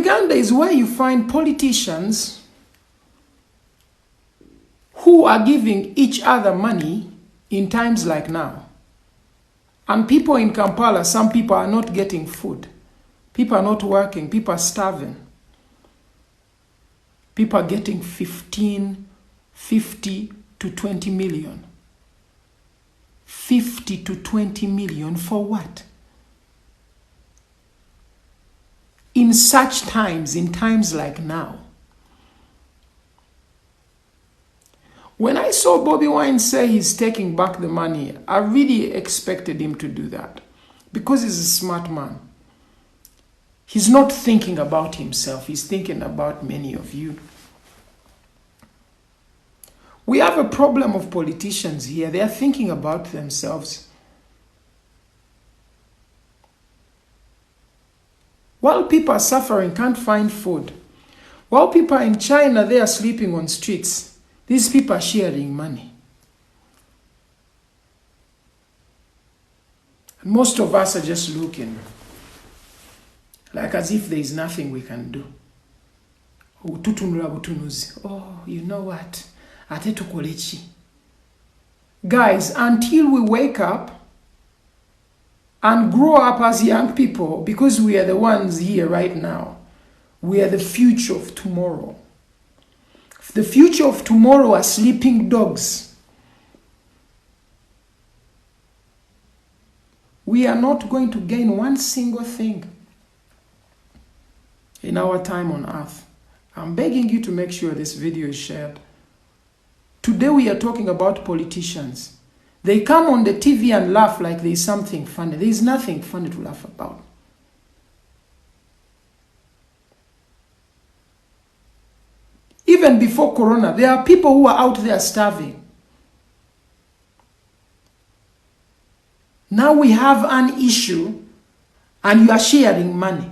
Uganda is where you find politicians who are giving each other money in times like now. And people in Kampala, some people are not getting food. People are not working. People are starving. People are getting 15, 50 to 20 million. 50 to 20 million for what? In such times, in times like now. When I saw Bobiwine say he's taking back the money, I really expected him to do that. Because he's a smart man. He's not thinking about himself. He's thinking about many of you. We have a problem of politicians here. They are thinking about themselves. While people are suffering, can't find food. While people are in China, they are sleeping on streets. These people are sharing money. And most of us are just looking like as if there is nothing we can do. Oh, you know what? Guys, until we wake up and grow up as young people, because we are the ones here right now, we are the future of tomorrow. The future of tomorrow are sleeping dogs. We are not going to gain one single thing in our time on earth. I'm begging you to make sure this video is shared. Today we are talking about politicians. They come on the TV and laugh like there is something funny. There is nothing funny to laugh about. Even before Corona, there are people who are out there starving. Now we have an issue and you are sharing money.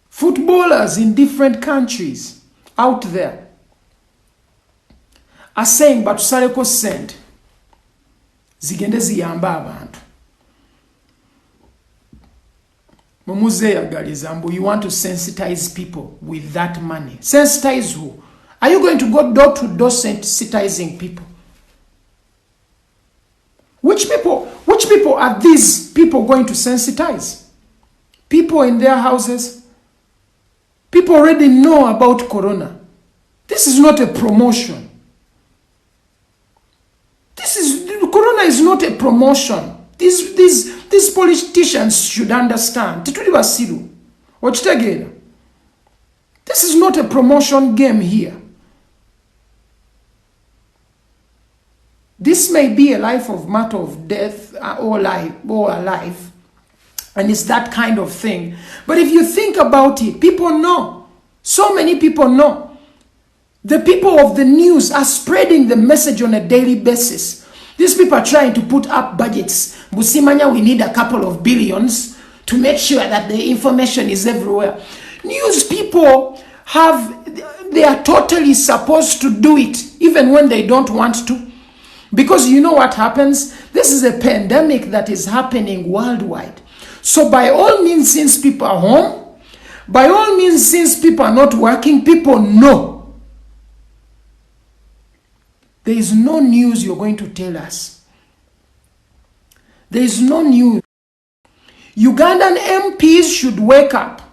Footballers in different countries out there are saying, but Sareko sent zigende ziyamba abantu. You want to sensitize people with that money. Sensitize who? Are you going to go door to door sensitizing people? Which people are these people going to sensitize? People in their houses? People already know about Corona. This is not a promotion. Corona is not a promotion. These politicians should understand. This is not a promotion game here. This may be a life of matter of death or life. And it's that kind of thing. But if you think about it, people know. So many people know. The people of the news are spreading the message on a daily basis. These people are trying to put up budgets. Busimanya, we need a couple of billions to make sure that the information is everywhere. News people they are totally supposed to do it, even when they don't want to. Because you know what happens? This is a pandemic that is happening worldwide. So by all means, since people are home, by all means, since people are not working, people know. There is no news you're going to tell us. There is no news. Ugandan MPs should wake up.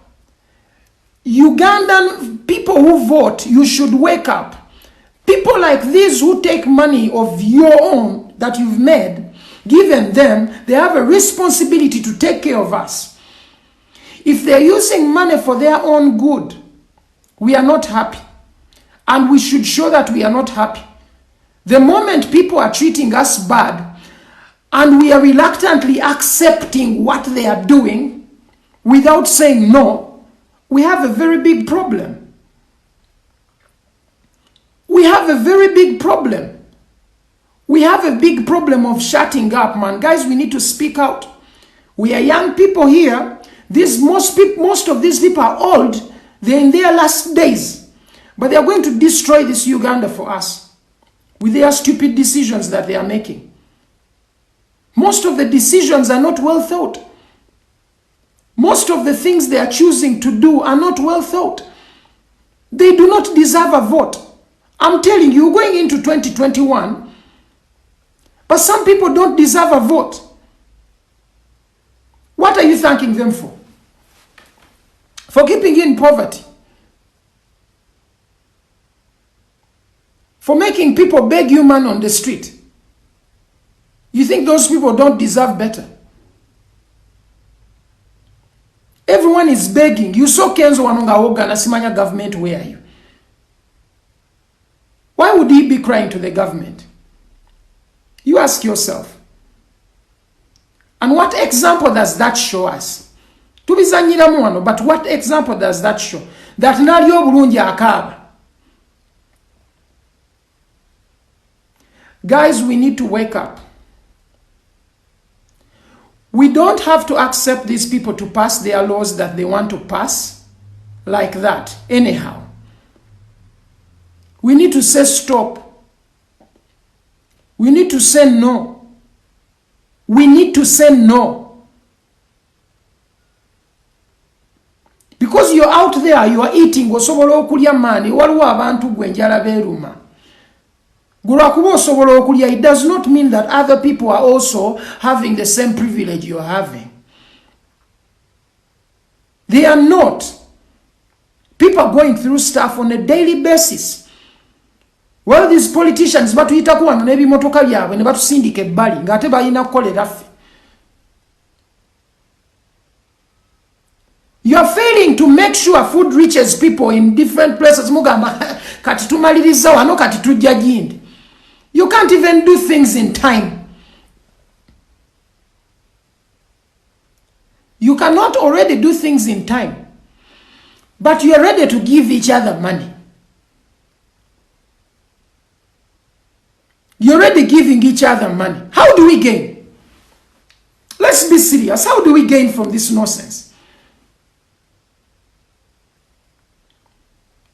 Ugandan people who vote, you should wake up. People like these who take money of your own that you've made, given them, they have a responsibility to take care of us. If they're using money for their own good, we are not happy. And we should show that we are not happy. The moment people are treating us bad, and we are reluctantly accepting what they are doing, without saying no, we have a very big problem. We have a very big problem. We have a big problem of shutting up, man. Guys, we need to speak out. We are young people here. Most of these people are old. They're in their last days. But they are going to destroy this Uganda for us with their stupid decisions that they are making. Most of the decisions are not well thought. Most of the things they are choosing to do are not well thought. They do not deserve a vote. I'm telling you, going into 2021, but some people don't deserve a vote. What are you thanking them for? For keeping you in poverty? For making people beg you money on the street? You think those people don't deserve better? Everyone is begging. You saw Kenzo Wanonga Woga na Simanya government, where are you? Why would he be crying to the government? You ask yourself. And what example does that show us? Tubizanyira muwano, but what example does that show? That nalyo bulungi akaba. Guys, we need to wake up. We don't have to accept these people to pass their laws that they want to pass like that, anyhow. We need to say stop. We need to say no. We need to say no. Because you're out there, you are eating, osobola okulya mani, waliwo abantu gwe njala beruma. It does not mean that other people are also having the same privilege you're having. They are not. People are going through stuff on a daily basis. Well, these politicians, but we talk one, maybe motoka yawe, ne batusindike bali, ngate bayina kukolera ffe. You are failing to make sure food reaches people in different places. Mugamba kati tumaliriza wano kati tujja jindi. You can't even do things in time. You cannot already do things in time. But you are ready to give each other money. You're already giving each other money. How do we gain? Let's be serious. How do we gain from this nonsense?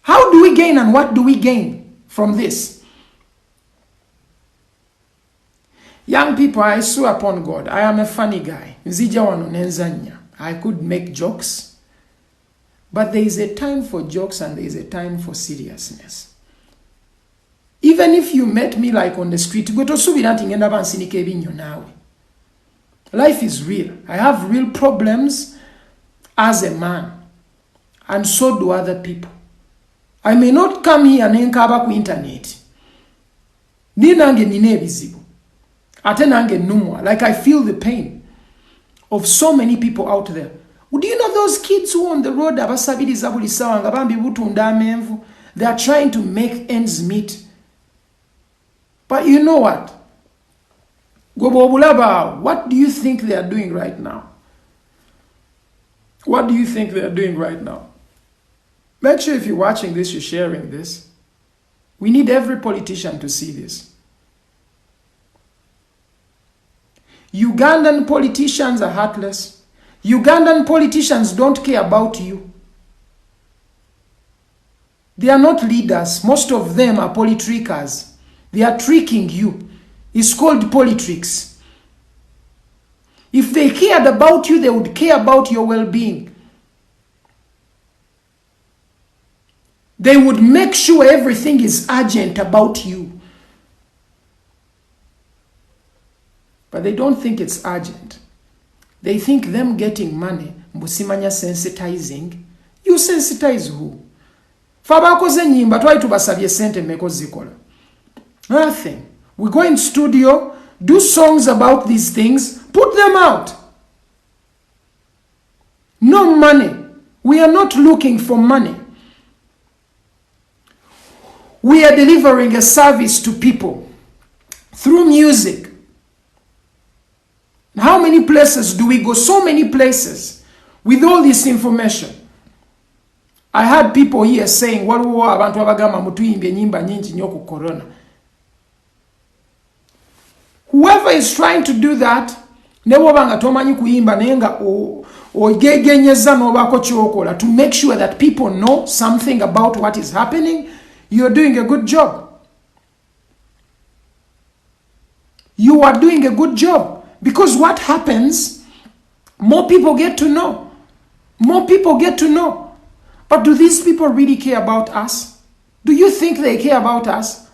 How do we gain and what do we gain from this? Young people, I swear upon God, I am a funny guy. I could make jokes. But there is a time for jokes and there is a time for seriousness. Even if you met me like on the street, life is real. I have real problems as a man. And so do other people. I may not come here and enkaba ku internet. Ninange nine bizibu. Like I feel the pain of so many people out there. Do you know those kids who on the road they are trying to make ends meet? But you know what? What do you think they are doing right now? What do you think they are doing right now? Make sure if you're watching this, you're sharing this. We need every politician to see this. Ugandan politicians are heartless. Ugandan politicians don't care about you. They are not leaders. Most of them are politrickers. They are tricking you. It's called politricks. If they cared about you, they would care about your well-being. They would make sure everything is urgent about you. But they don't think it's urgent. They think them getting money, mbusimanya sensitizing. You sensitize who? Fabakoze nyimba twali tubasabye sente meko zikola. Nothing. We go in studio, do songs about these things, put them out. No money. We are not looking for money. We are delivering a service to people through music. How many places do we go? So many places with all this information. I had people here saying, whoever is trying to do that, to make sure that people know something about what is happening, you're doing a good job. You are doing a good job. Because what happens, more people get to know. More people get to know. But do these people really care about us? Do you think they care about us?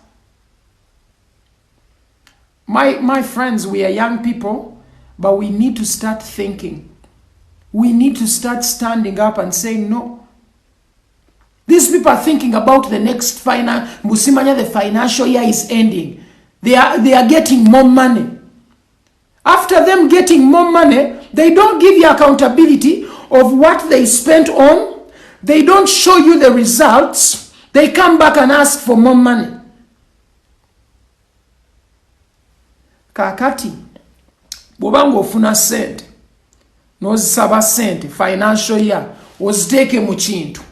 My friends, we are young people, but we need to start thinking. We need to start standing up and saying no. These people are thinking about the next Musimanya, the financial year is ending. They are getting more money. After them getting more money, they don't give you accountability of what they spent on. They don't show you the results. They come back and ask for more money. Kakati, bobango ofuna sente, nozisaba sente, financial year, oziteke mu kintu.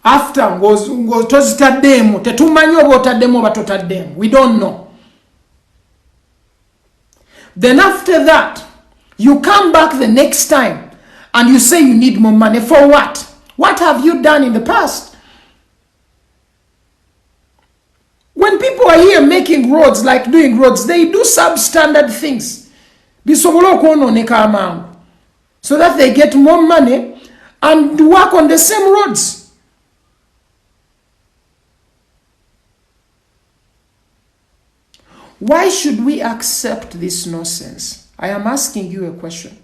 After tozitaddemu, tetumanyi oba otaddemu oba totaddemu. We don't know. Then after that, you come back the next time and you say you need more money. For what? What have you done in the past? When people are here making roads, like doing roads, they do substandard things. So that they get more money and work on the same roads. Why should we accept this nonsense? I am asking you a question.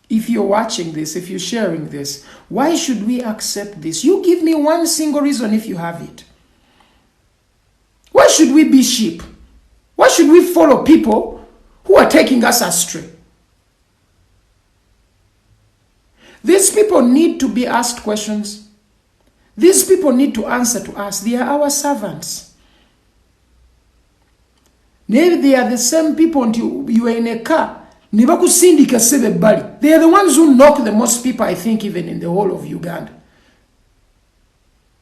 If you're watching this, if you're sharing this, why should we accept this? You give me one single reason if you have it. Why should we be sheep? Why should we follow people who are taking us astray? These people need to be asked questions. These people need to answer to us. They are our servants. Maybe they are the same people until you are in a car. They are the ones who knock the most people, I think, even in the whole of Uganda.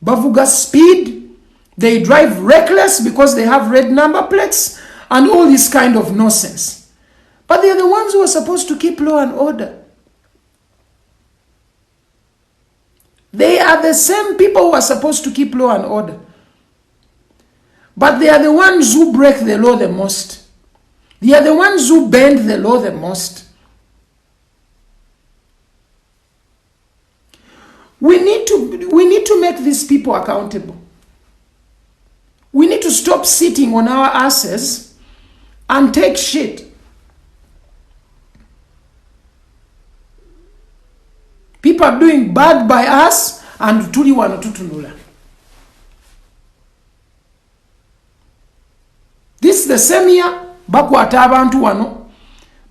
Bavuga speed, they drive reckless because they have red number plates and all this kind of nonsense. But they are the ones who are supposed to keep law and order. They are the same people who are supposed to keep law and order. But they are the ones who break the law the most. They are the ones who bend the law the most. We need to make these people accountable. We need to stop sitting on our asses and take shit. People are doing bad by us and tuli wano tutunula. This is the same year. Bakwata abantu wano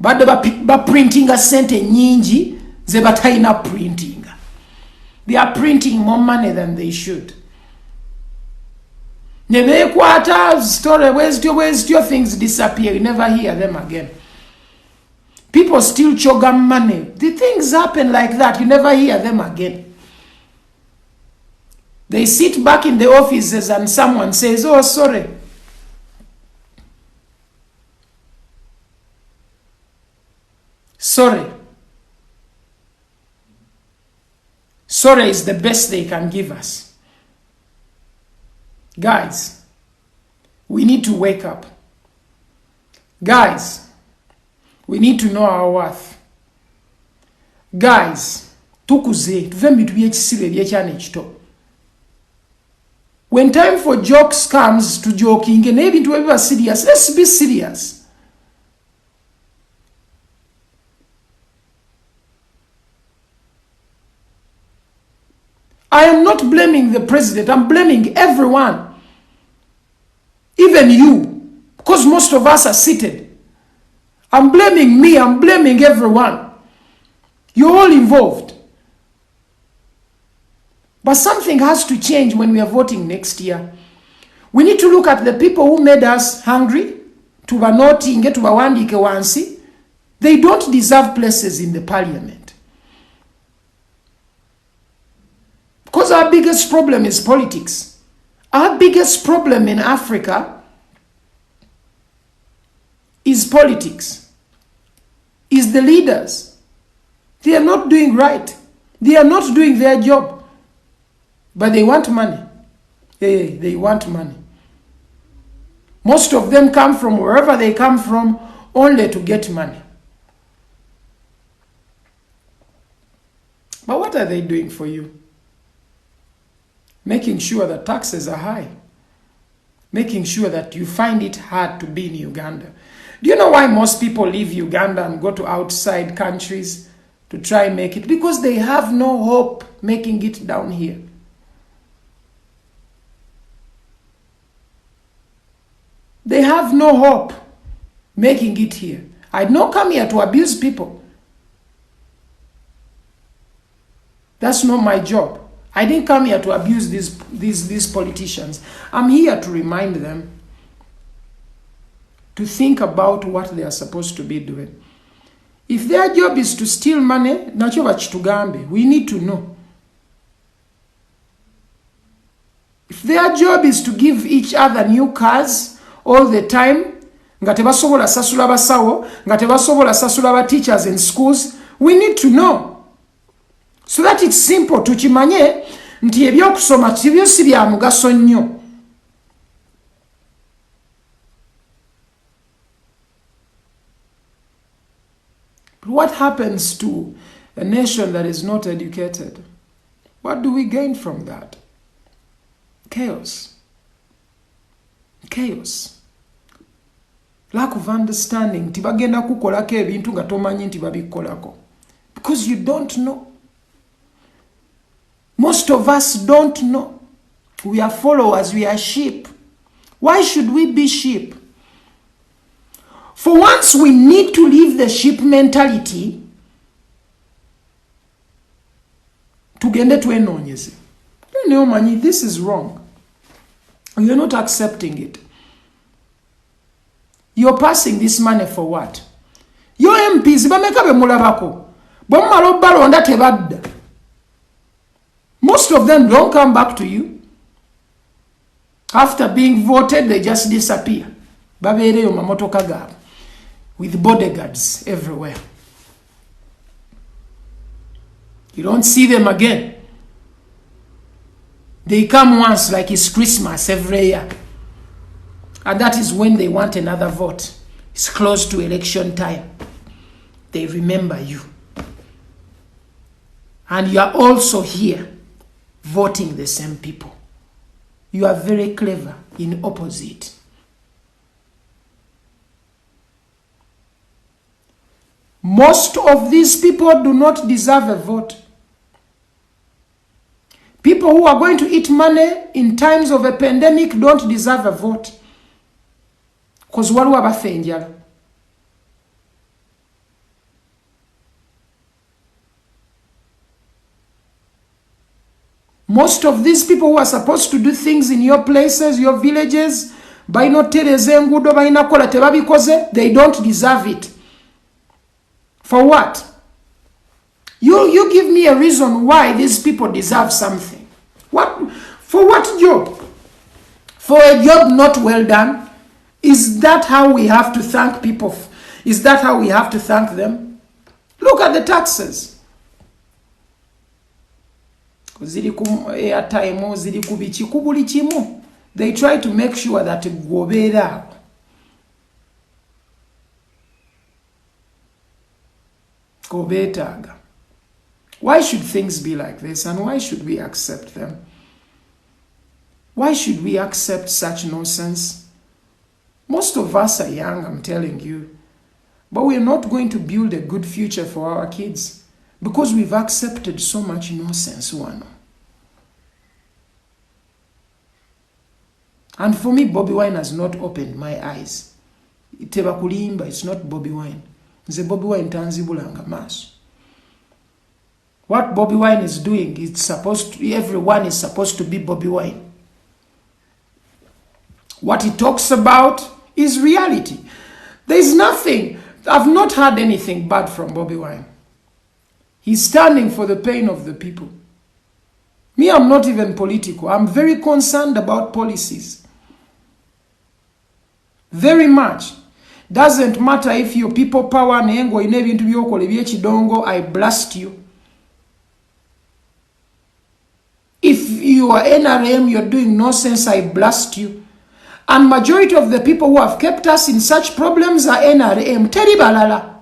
badde ba printing a sente nyingi ze batayina printing. They are printing more money than they should. Nebe kwata story where's your things disappear. You never hear them again. People still choga money. The things happen like that. You never hear them again. They sit back in the offices and someone says, "Oh, sorry. Sorry. Sorry is the best they can give us." Guys, we need to wake up. Guys, we need to know our worth. Guys, tukuze, tuve bitu byekisibe byekyana ekito. When time for jokes comes to joking, and ebintu ebiba serious, let's be serious. I am not blaming the president. I'm blaming everyone. Even you. Because most of us are seated. I'm blaming me. I'm blaming everyone. You're all involved. But something has to change when we are voting next year. We need to look at the people who made us hungry. They don't deserve places in the parliament. Because our biggest problem is politics. Our biggest problem in Africa is politics. Is the leaders. They are not doing right. They are not doing their job. But they want money. Hey, they want money. Most of them come from wherever they come from only to get money. But what are they doing for you? Making sure that taxes are high. Making sure that you find it hard to be in Uganda. Do you know why most people leave Uganda and go to outside countries to try and make it? Because they have no hope making it down here. They have no hope making it here. I did not come here to abuse people. That's not my job. I didn't come here to abuse these politicians. I'm here to remind them to think about what they are supposed to be doing. If their job is to steal money, we need to know. If their job is to give each other new cars all the time, nga tebasobola sasula basawo, nga tebasobola sasula teachers in schools, we need to know. So that it's simple, tukimanye nti ebyokusoma tibyo si bya mugaso nnyo. But what happens to a nation that is not educated? What do we gain from that? Chaos. Chaos. Lack of understanding. Tibagenda kukolako ebintu nga tomanyi nti babikolako. Because you don't know. Most of us don't know. We are followers, we are sheep. Why should we be sheep? For once, we need to leave the sheep mentality tugende twenonyeze. This is wrong. You're not accepting it. You're passing this money for what? Your MPs, bameka bemulabako. Bomalo balonda tebadda. Most of them don't come back to you. After being voted, they just disappear. Babereyo mamotoka gaabo with bodyguards everywhere. You don't see them again. They come once like it's Christmas every year. And that is when they want another vote. It's close to election time. They remember you. And you are also here voting the same people. You are very clever in opposite. Most of these people do not deserve a vote. People who are going to eat money in times of a pandemic don't deserve a vote. Because waliwo abafa enjala. Most of these people who are supposed to do things in your places, your villages, they don't deserve it. For what? You give me a reason why these people deserve something. What? For what job? For a job not well done? Is that how we have to thank people? Is that how we have to thank them? Look at the taxes. They try to make sure that gobera. Gobetaga. Why should things be like this, and why should we accept them? Why should we accept such nonsense? Most of us are young, I'm telling you, but we're not going to build a good future for our kids because we've accepted so much nonsense. And for me, Bobiwine has not opened my eyes. It's not Bobiwine. It's a Bobiwine tanzibulanga maso. What Bobiwine is doing, everyone is supposed to be Bobiwine. What he talks about is reality. There is nothing, I've not heard anything bad from Bobiwine. He's standing for the pain of the people. Me, I'm not even political. I'm very concerned about policies. Very much. Doesn't matter if your people power nengo inebintu byokole byekidongo, I blast you. If you are NRM, you're doing nonsense, I blast you. And majority of the people who have kept us in such problems are NRM. Teribalala.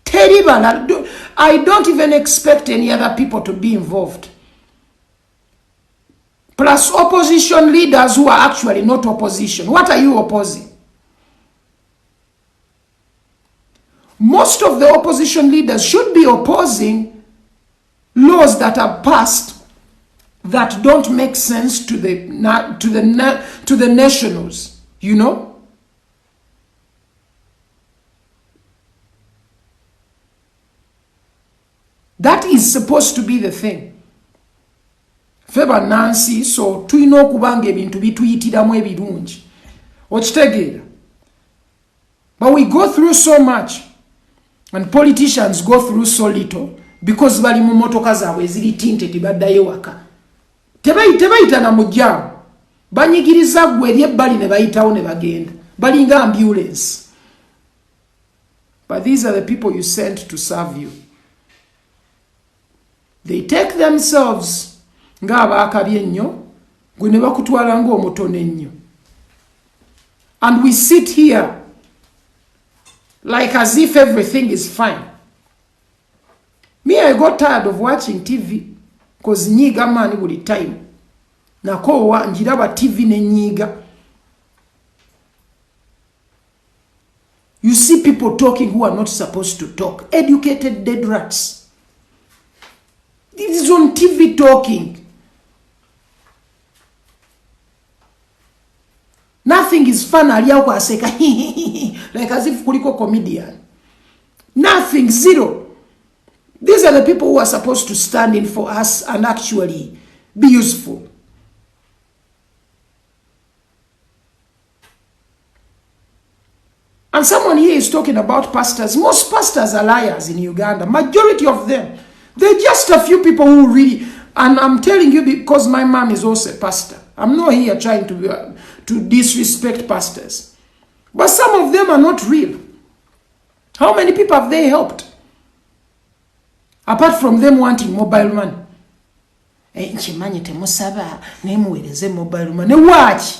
Teribalala. I don't even expect any other people to be involved. Plus opposition leaders who are actually not opposition. What are you opposing? Most of the opposition leaders should be opposing laws that are passed that don't make sense to the nationals, you know? That is supposed to be the thing. Feba Nancy, so tuino kubanga ebintu bituyitiramu ebirungi. Okitegeera. But we go through so much. And politicians go through so little because bali mu motoka zaabwe ziri tinted baddayo waka. Tebayita na mujjamu. Banyigiriza gwe eri ebbali ne bayitawo ne bagenda. Balinga ambulance. But these are the people you sent to serve you. They take themselves nga abaakabye ennyo gwe ne bakutwala ng'omutono ennyo. And we sit here like as if everything is fine. Me, I got tired of watching TV because nyiga mani buli time. Nakowa njiraba TV ne nyiga. You see people talking who are not supposed to talk. Educated dead rats. This is on TV talking. Nothing is fun aliyako aseka like as if kuliko comedian. Nothing, zero. These are the people who are supposed to stand in for us and actually be useful. And someone here is talking about pastors. Most pastors are liars in Uganda. Majority of them. They're just a few people who really, and I'm telling you because my mom is also a pastor. I'm not here trying to disrespect pastors. But some of them are not real. How many people have they helped? Apart from them wanting mobile money. Nchimanyi temusaba nemuwereze mobile money. Watch.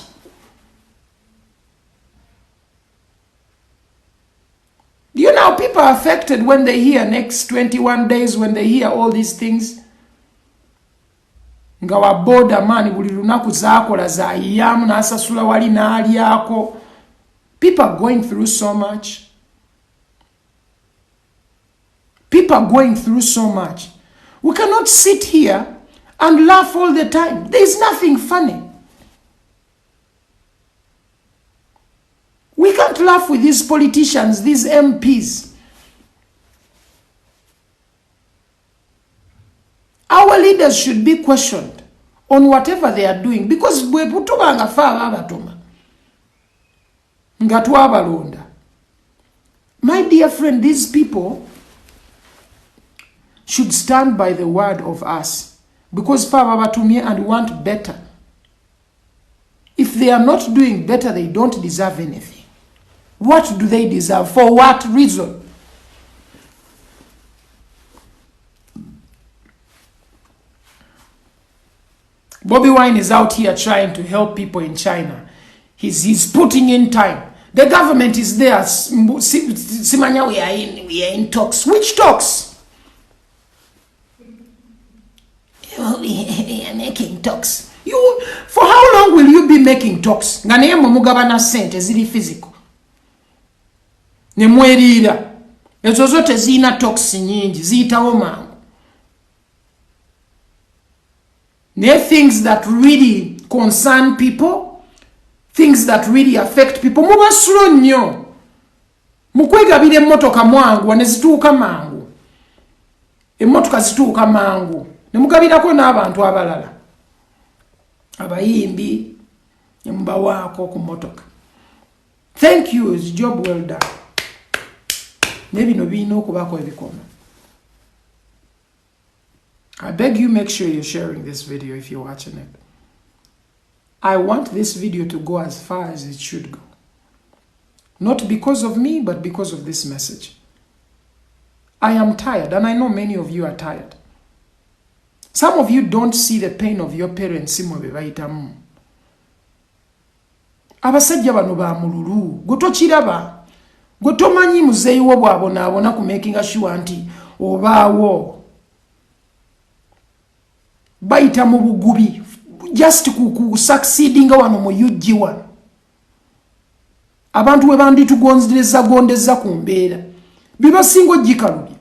Do you know people are affected when they hear next 21 days, when they hear all these things? Nga waboda mani buli lunaku zakola za yamu na asasula wali na ali yako. People are going through so much. People are going through so much. We cannot sit here and laugh all the time. There is nothing funny. We can't laugh with these politicians, these MPs. Our leaders should be questioned on whatever they are doing because bwe putuba nga fa abatoma nga twabalonda. My dear friend, these people should stand by the word of us because fa abatumye and want better. If they are not doing better, they don't deserve anything. What do they deserve? For what reason? Bobiwine is out here trying to help people in China. He's putting in time. The government is there. Simanya, we are in talks. Which talks? We are making talks. For how long will you be making talks? Ngane mugabana sente zili physical. Nemwerira. Ezo zote zina talks nyingi. Zitawo mangu. There are things that really concern people, things that really affect people. Muba slow nnyo. Mukwegabira emmotoka mwangu ne zituuka mangu. Emmotoka zituuka mangu. Ne mugabirako n'abantu abalala. Abayimbi mbawaako ku mmotoka. Thank you, it's job well done. Nebino bino okubako ebikomo. I beg you, make sure you're sharing this video if you're watching it. I want this video to go as far as it should go. Not because of me, but because of this message. I am tired, and I know many of you are tired. Some of you don't see the pain of your parents. abasajja bano ba mululu gotokiraba gotomanyi muzeeyi wo bwabona ku making sure nti obaawo bayita mu bugubi just ku succeeding wano mu UG1 abantu we bandi tugonzeza ku mbeera bibasingo gikalubye.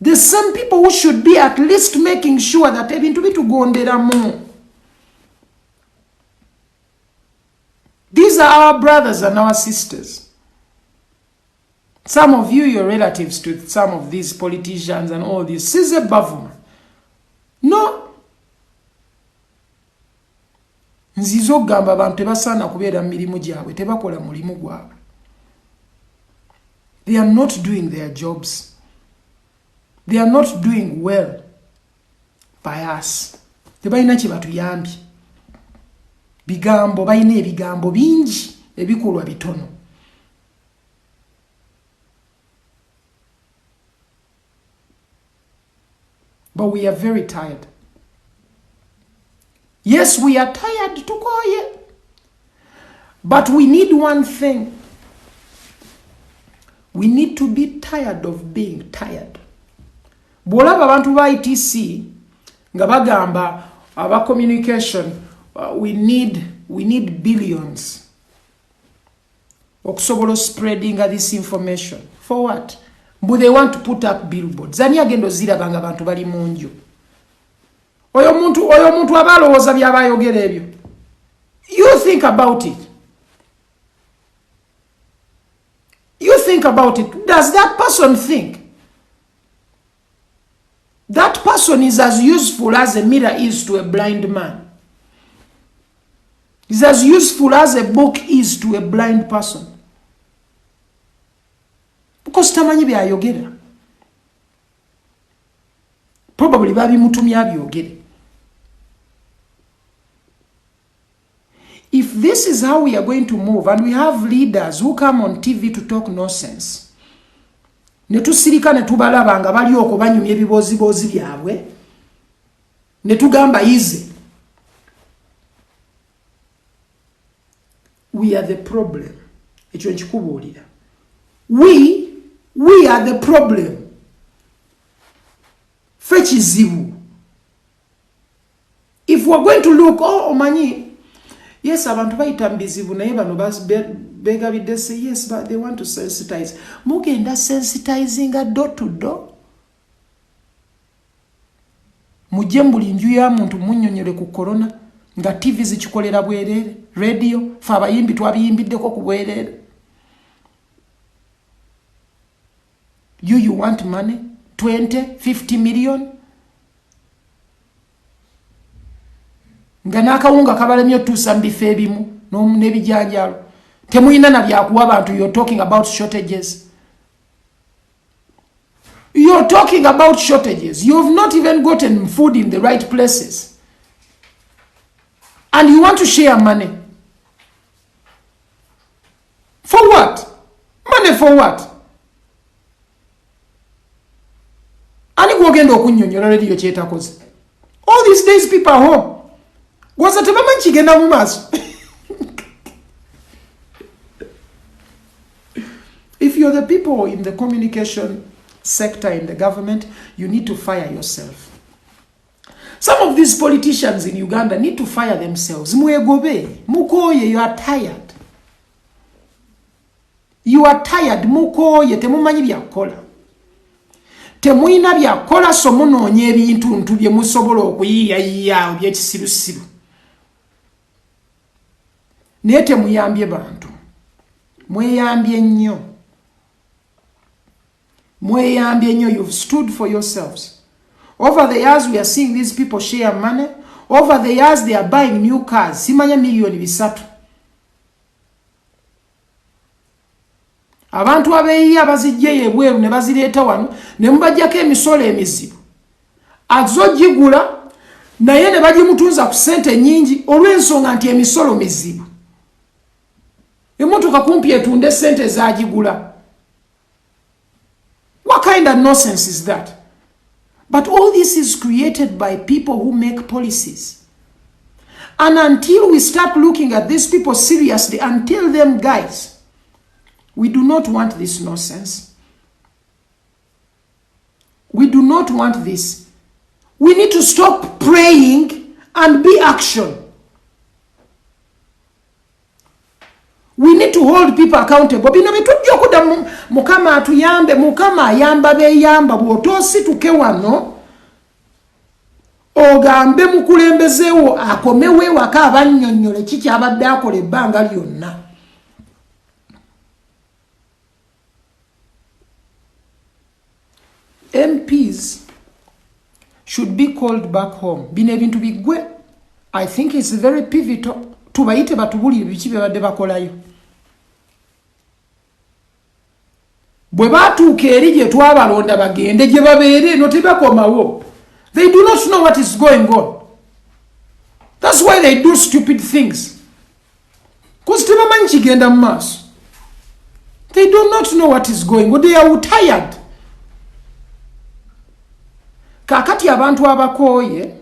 The same people who should be at least making sure that ebintu bitugonderamu. These are our brothers and our sisters. Some of you, your relatives to some of these politicians and all this. Size bavuma. No. Nzizo gamba abantu tebasana kubeera mirimu gyabwe tebakola mulimu gwabwe. They are not doing their jobs. They are not doing well by us. Tebalina kye batuyambye. Bigambo bayina ebigambo bingi ebikolwa bitono. But we are very tired. Yes, we are tired to go here. But we need one thing. We need to be tired of being tired. Bolaba abantu ba ITC nga bagamba aba communication we need billions okusobola spreading this information. For what? But they want to put up billboards. Zani agendo ziraba nga abantu bali munju. Oyo muntu abalowooza byabayogera ebyo. You think about it. You think about it. Does that person think? That person is as useful as a mirror is to a blind man. Is as useful as a book is to a blind person. Because tamanyi byayogera. Probably babi mutumya byogere. If this is how we are going to move, and we have leaders who come on TV to talk nonsense, netusirika netubalaba nga bali okwo banyumya ebibozibozi byabwe, netugamba easy. We are the problem. Ekyo nkikubuulira. We are the problem. Fechizibu. If we're going to look, omanyi, yes, abantu bayita mbizibu naye bano begabidde say yes, but they want to sensitize. Mugenda sensitizing door to door. Mujje mbuli nju ya muntu munnyonyole ku corona nga TV zikikolera bwerere, radio fa abayimbi twabiyimbiddeko ku bwerere. You want money? 20, 50 million? Nga nakawunga kabalemye tuusa mbifo ebimu n'ebijanjalo. Temuyina na byakuwa abantu. You're talking about shortages. You're talking about shortages. You've not even gotten food in the right places. And you want to share money. For what? Money for what? Ani gwogenda okunnyonnyola radio kyetakoze. All these days people are home. Gwaza tebamanyi kigenda mu maaso. If you're the people in the communication sector in the government, you need to fire yourself. Some of these politicians in Uganda need to fire themselves. Mwegobe, mukoye, you are tired. You are tired, mukoye, temumanyi byakola. Temuina byakola so munoonye ebintu ntu bye musobola okuyiiya ebyekisirusiru. Naye temuyambye bantu. Mweyambye nnyo. Mweyambye nnyo. You've stood for yourselves. Over the years we are seeing these people share money. Over the years they are buying new cars. Simanya milioni bisatu. Abantu abeeyi abazijje ebweru ne bazireeta wano ne mubajjako emisolo emizibu. Azogigula naye ne bagimutunza ku ssente nnyingi olw'ensonga nti emisolo mizibu. Emmotoka kumpi etunde ssente zaagigula. What kind of nonsense is that? But all this is created by people who make policies. And until we start looking at these people seriously and tell them, guys, we do not want this nonsense. We do not want this. We need to stop praying and be action. We need to hold people accountable. Bino bitujja okuda mukama atuyambe, mukama ayamba beyamba bwotosi tuke wano. Ogambe mukulembezeewo akomewe waka abannyonnyole kiki abadde akola ebbanga lyonna. MPs should be called back home. Bino ebintu bigwe. I think it's very pivotal. Tubayite batubulire biki bye bakolayo. Bwe batuuka eri gye twabalonda bagende gye babeere no tebakomawo. They do not know what is going on. That's why they do stupid things. Because tebamanyi kigenda mu maaso. They do not know what is going on. They are tired. Kakati abantu abakooye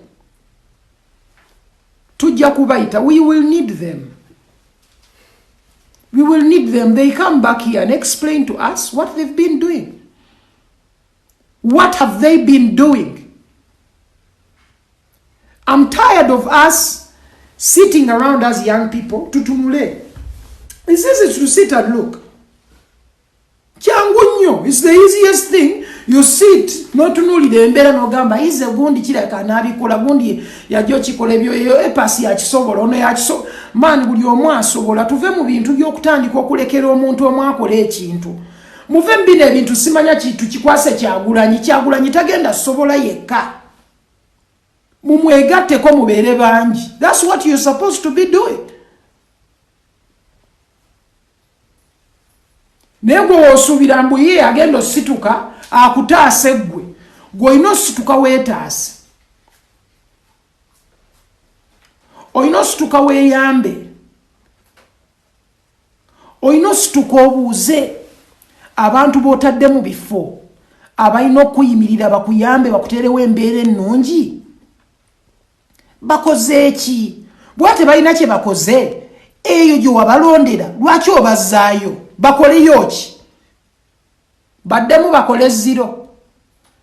tujja kubayita. We will need them. We will need them. They come back here and explain to us what they've been doing. What have they been doing? I'm tired of us sitting around as young people. Tutunule. It's easy to sit and look. Changunyo. It's the easiest thing. You sit. No tunuli de mbera no gamba. Ize gundi chile kanabi kola gundi ya jochi kolebyo yo APPAS ya chisobola ono ya chiso. Man buli omwa asobola tuve mu bintu by'okutandika okulekera omuntu omwakola ekintu. Muve mbine ebintu simanya kitu kikwase kyagulanyi tagenda sobola yekka. Mumwegatteko mubeere bangi. That's what you're supposed to be doing. Nego osubira mbu ye agenda osituka akutaase gwe. Gwe ino situka weetaase. Oyino situka weeyambe. Oyino situka obuuze abantu b'otadde mu bifo abalina okuyimirira bakuyambe bakuteerewo embeera ennungi. Bakoze eki? Bwate balina kye bakoze eyo gye wabalondera lwaki obazzaayo? Bakoleyo ki? Baddemu bakole zero.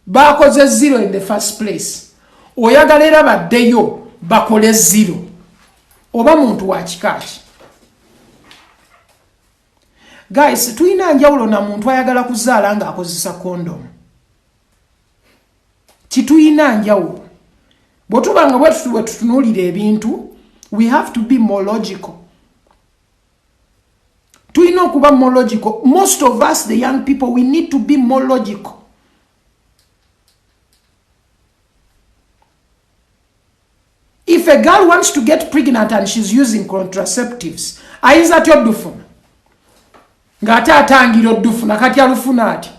Bakoze zero in the first place. Oyagala era baddeyo bakole zero. Oba muntu wa kikaaki. Guys, tuyina njawulo na muntu ayagala kuzaala nga akozesa condom. Tituyina njawulo. Bwetubanga bwe tutunulira ebintu, we have to be more logical. Tuyina okuba more logical. Most of us, the young people, we need to be more logical. If a girl wants to get pregnant and she's using contraceptives, ayinza atya oddufuna? Ng'ate atangira oddufuna kati alufuna ati.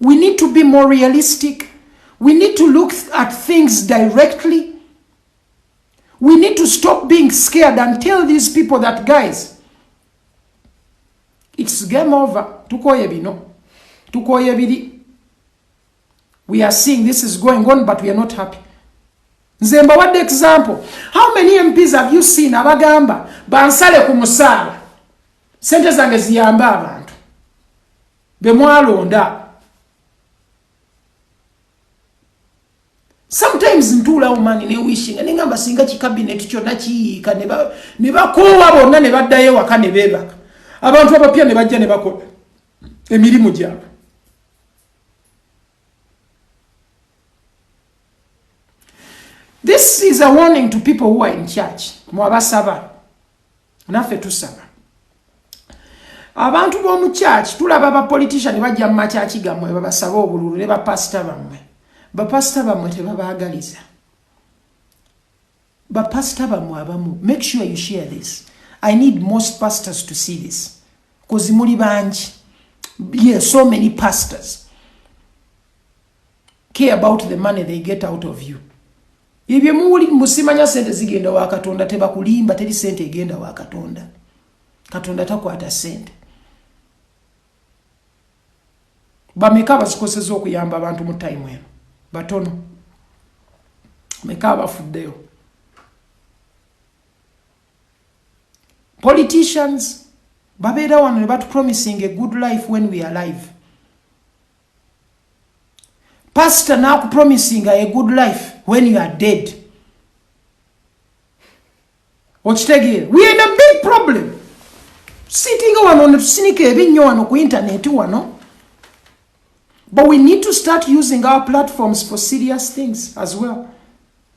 We need to be more realistic. We need to look at things directly. We need to stop being scared and tell these people that, guys, it's game over. Tukoye bino. Tukoye biri. We are seeing this is going on, but we are not happy. Nzemba, what the example? How many MPs have you seen abagamba bansale ku musaala sente zange ziyamba abantu bemwalonda? Sometimes ntula umani ne wishing and ngamba singa ki cabinet kyonna kiyiika ne bakoowa bonna ne baddayo waka ne beebaka abantu abapya ne bajja ne bakola emirimu gyabwe. This is a warning to people who are in church. Mwabasaba. Naffe tusaba. Abantu b'omu church tulaba ba politician bajja mu machachi gammwe babasaba obululu ne ba pastor bammwe. Ba pastor bammwe tebabaagaliza. Ba pastor bammwe abamu. Make sure you share this. I need most pastors to see this. Because muli bangi. Yes, so many pastors care about the money they get out of you. Ibye muuli musimanya sente zigenda wa Katonda teba kulimba teri sente egenda wa Katonda. Katonda takwata sente. Bameka basikoseza okuyamba abantu mu time eno. batono meka abafuddeyo. Politicians babeera wano ne batupromising a good life when we are alive. Pastor nakupromising a good life when you are dead. Okitegeera, we are in a big problem. Sitting wano ne tusinika ebinnyo wano ku internet wano. But we need to start using our platforms for serious things as well.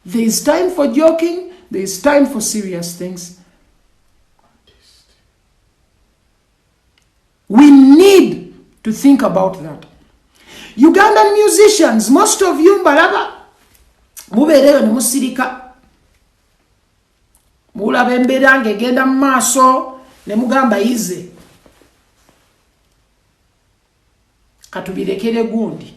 There is time for joking, there is time for serious things. We need to think about that. Ugandan musicians, most of you mbalaba mubereyo ne musirika. Mulaba embeera ng'egenda mu maaso ne mugamba ize. Katubirekere gundi.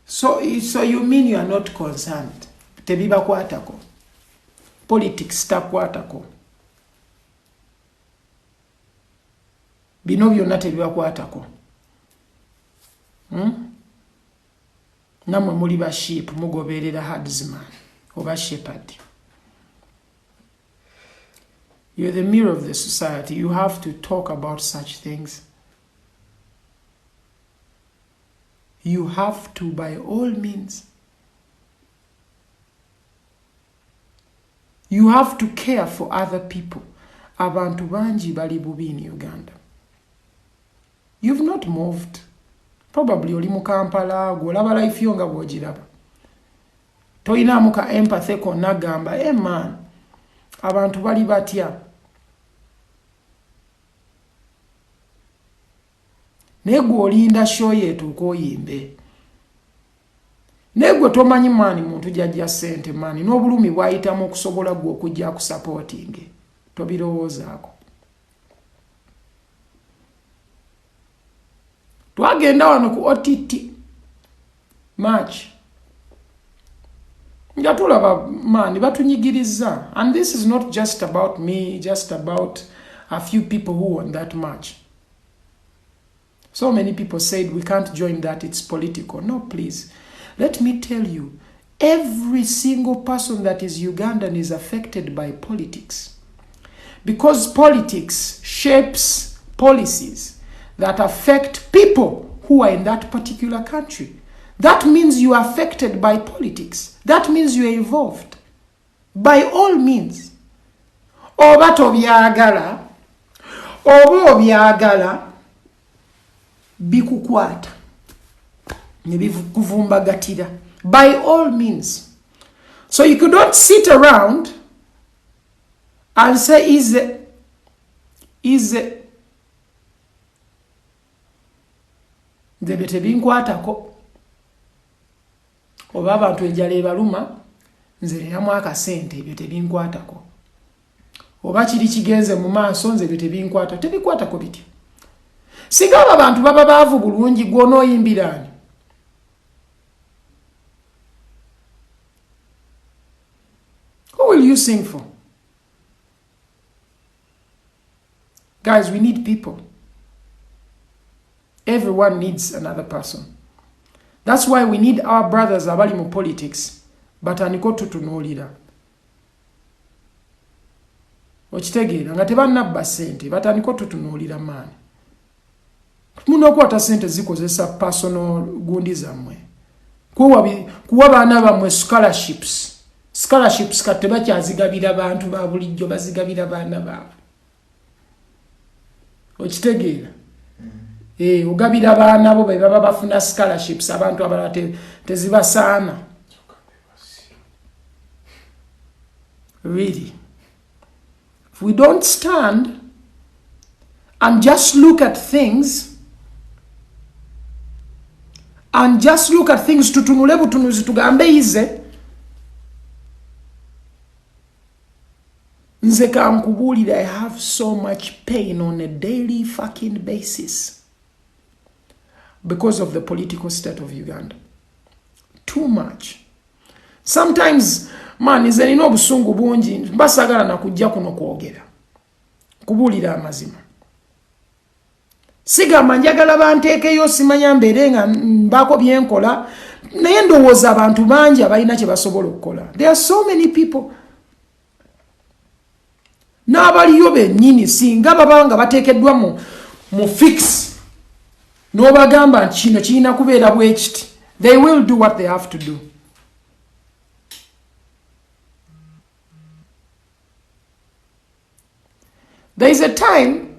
So you mean you are not concerned? Tebibakwatako. Politics takwatako. Bino byonna tebibakwatako. Namwe muli ba sheep mugoberera herdsman oba shepherd. You're the mirror of the society. You have to talk about such things. You have to, by all means. You have to care for other people. Abantu bangi bali bubi in Uganda. You've not moved. Probably oli mu Kampala, golaba life yo nga bw'ogiraba. Toyina muka empathy konna gamba, man, abantu bali batya. Negwe olinda show yetuuka oyimbe. Negwe tomanyi mani muntu jajja sente mani n'obulumi bwayitamu okusobola gwe okujja ku supporting. Tobirowoozaako. Twagenda wano ku OTT March. Nga tulaba mani batunyigiriza. And this is not just about me, just about a few people who won that march. So many people said we can't join that, it's political. No, please. Let me tell you, every single person that is Ugandan is affected by politics. Because politics shapes policies that affect people who are in that particular country. That means you are affected by politics. That means you are involved. By all means. Oba tobyagala, oba obyagala, bikukwata nebikuvumbagatira by all means. So you could not sit around and say ndebe tebinkwatako oba abantu enjala ebaluma nze ninamu akasente ebyo tebinkwatako oba kiri kigenze mu maaso nze ebyo tebikwatako bityo. Sigaba abantu baba baavu bulungi gw'onooyimbirani. Who will you sing for? Guys, we need people. Everyone needs another person. That's why we need our brothers abali mu politics. But aniko tutunuulira. Okitegeera nga tebannabba ssente but aniko tutunuulira maani. Muno kwata sente zikozesa personal gundi zammwe. Kuwa baana bammwe scholarships kati bakyazigabira bantu ba bulijjo bazigabira baana baabwe. Okitegeera? Ogabira baana bo be baba bafuna scholarships abantu abalala tezibasaana. Really? If we don't stand and just look at things tutunule butunuzi tugambe ize nze kankubulira I have so much pain on a daily fucking basis because of the political state of Uganda. Too much. Sometimes man is nina obusungu bungi mbasagala na kujja kuno kwogera kubulira amazima. Sigamba njagala banteekeyo simanya mbeere nga mbako byenkola naye ndowooza abantu bangi abalina kye basobola okukola. There are so many people n'abaliyo bennyini singa baba nga bateekeddwa mu fix n'obagamba nti kino kirina kubeera bwe kiti, they will do what they have to do. There is a time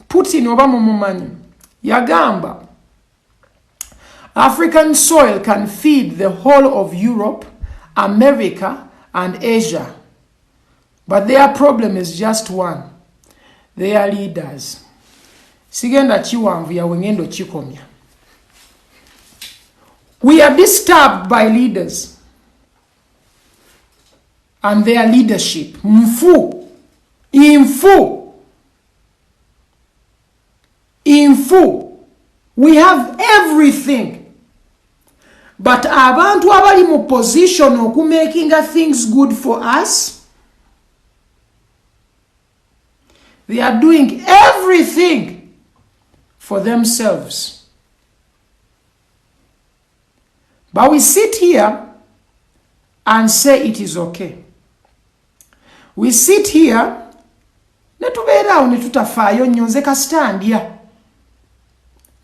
Putin oba mumumanyi yagamba African soil can feed the whole of Europe, America and Asia. But their problem is just one. They are leaders. Sigenda chiwanvu ya wengendo chikomya. We are disturbed by leaders and their leadership. Mfu. Infu. We have everything. But abantu abali mu position oku making things good for us, they are doing everything for themselves. But we sit here and say it is okay. We sit here netubeeraawo ne tutafaayo nnyo nze kasitandya.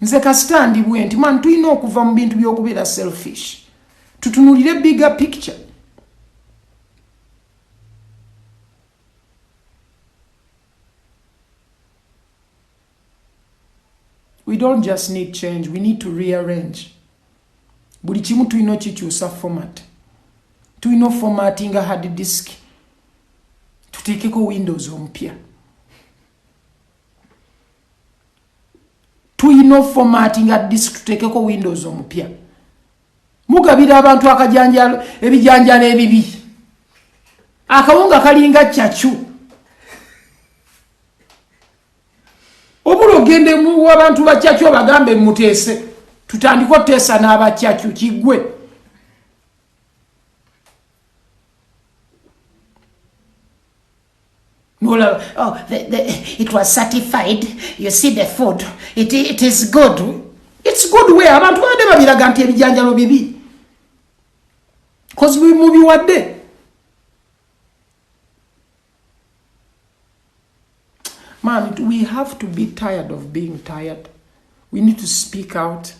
Nze kasitandi bwe nti man tulina okuva mu bintu by'okubeera selfish. Tutunulire bigger picture. We don't just need change, we need to rearrange. Buli kimu tulina kikyusa format. Tulina formatting a hard disk. Tuteekeko Windows omupya. Tulina formatting a disk tuteekeko Windows omupya. Mugabira abantu akajanjalo ebijanjalo ebibi. Akawunga kalinga chachu. Obulo gende mu abantu bachachu bagambe mutese. Tutandiko tesa n'abachachu kigwe. No, oh, it was certified. You see the food. It is good. It's good way. Abantu bade babiraga nti ebijanjalo bibi. Cause we mubi wadde. Man, we have to be tired of being tired. We need to speak out.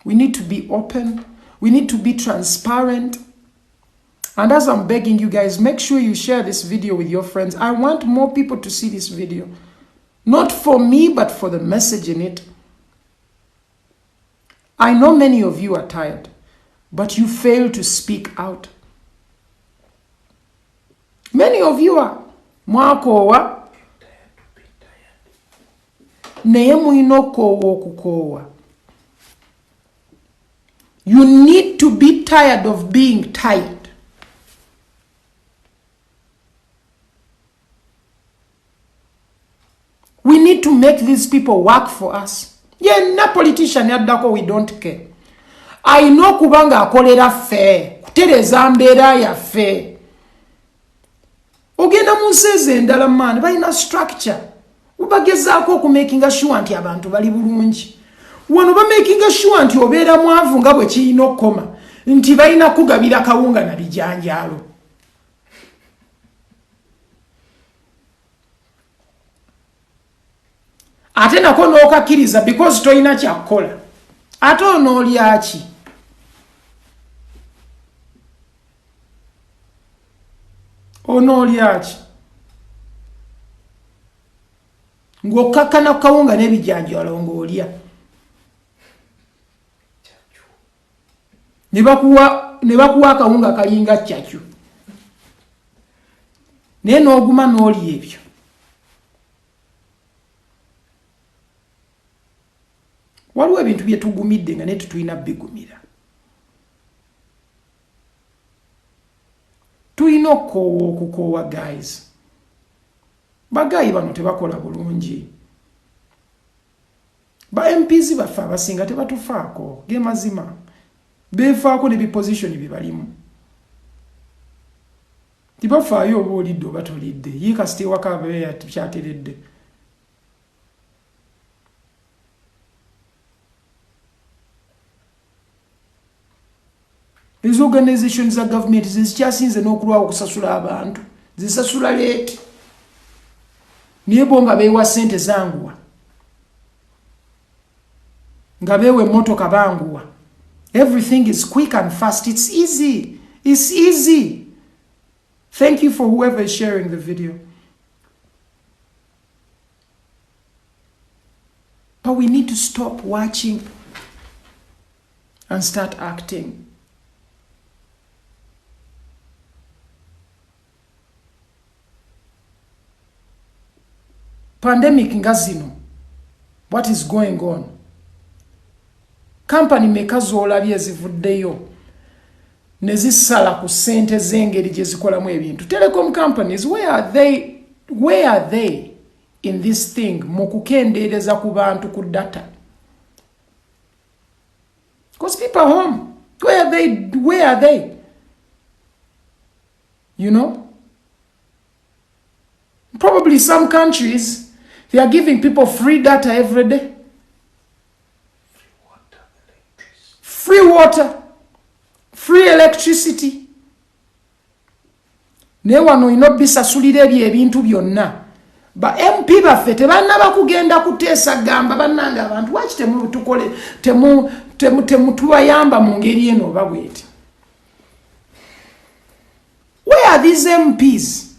We need to be open. We need to be transparent. And as I'm begging you guys, make sure you share this video with your friends. I want more people to see this video. Not for me, but for the message in it. I know many of you are tired, but you fail to speak out. Many of you are. Mwakowa. You need to be tired of being tired. We need to make these people work for us. Yeah, na politician yaddako we don't care. I know kubanga akolera fair. Kutereza mbeera ya fair. Ogenda mu nseze endala man, balina structure. Ubagezaako okumakinga sure nti abantu bali bulungi. Wano ba making sure nti obeera mwavu nga bwe kirina okukoma. Nti balina kugabira kawunga na bijanjalo. Ate nako n'okakkiriza because toyina kyakukola. Ate onoolya ki? Onoolya ki? Ng'okkakkana kawunga n'ebijanjalo ng'olya. Ne bakuwa akawunga kalinga chachu. Naye n'oguma n'olya ebyo. Waliwo ebintu bye tugumidde nga ne tutulina bigumira. Tulina okukoowa guys. Bagayi bano tebakola bulungi. Ba MPs bafa abasinga tebatufaako. Ge mazima. Befaako ne biposition bibalimu. Tibafaayo oba olidde oba tolidde. Ye kasite waka abeera kyateredde. These organizations za government zikyasinze n'okulwawo okusasula abantu zisasula leeti niye bo nga beewa ssente zanguwa nga beewa emmotoka banguwa. Everything is quick and fast. It's easy. It's easy. Thank you for whoever is sharing the video. But we need to stop watching and start acting. Pandemic nga zino. What is going on? Company makers olabye zivuddeyo nezisala ku sente zengeri gye zikolamu ebintu. Telecom companies, where are they? Where are they in this thing? Mukukendeereza ku bantu ku data. Because people are home. Where are they? Where are they? You know? Probably some countries, they are giving people free data every day. Free water, free electricity. Ne wano ino bisasulire ebintu byonna. Ba MP baffe tebannaba kugenda kuteesa gamba bannanga abantu waki tukole tubayamba mu ngeri eno oba bweti. Where are these MPs?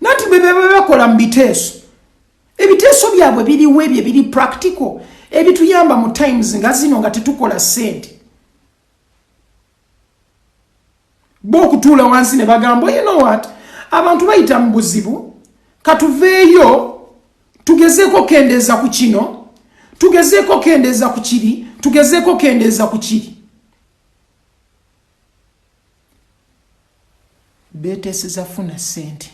Nati bebe bakola mu biteeso. Ebiteeso byabwe biriwo ebyo biri practical. Ebituyamba mu times nga zino nga tetukola sente. Bo kutula wansi ne bagamba, you know what? Abantu bayita mu buzibu. Katuveeyo tugezeeko kendeeza ku kino, tugezeeko kendeeza ku kiri, tugezeeko kendeeza ku kiri. Beeteeseza funa sente.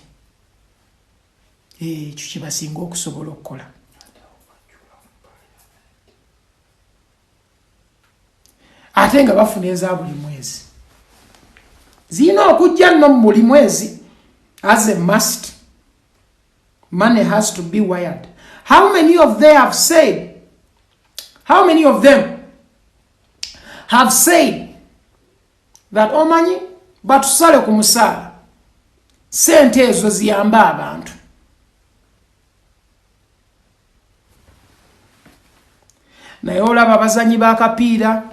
Ekyo kye basinga okusobola okukola. Ate nga bafuna eza buli mwezi. Zina okujja nno mu buli mwezi as a must. Money has to be wired. How many of them have said that omanyi batusale ku musaala sente ezo ziyamba abantu? Naye olaba abazanyi b'akapiira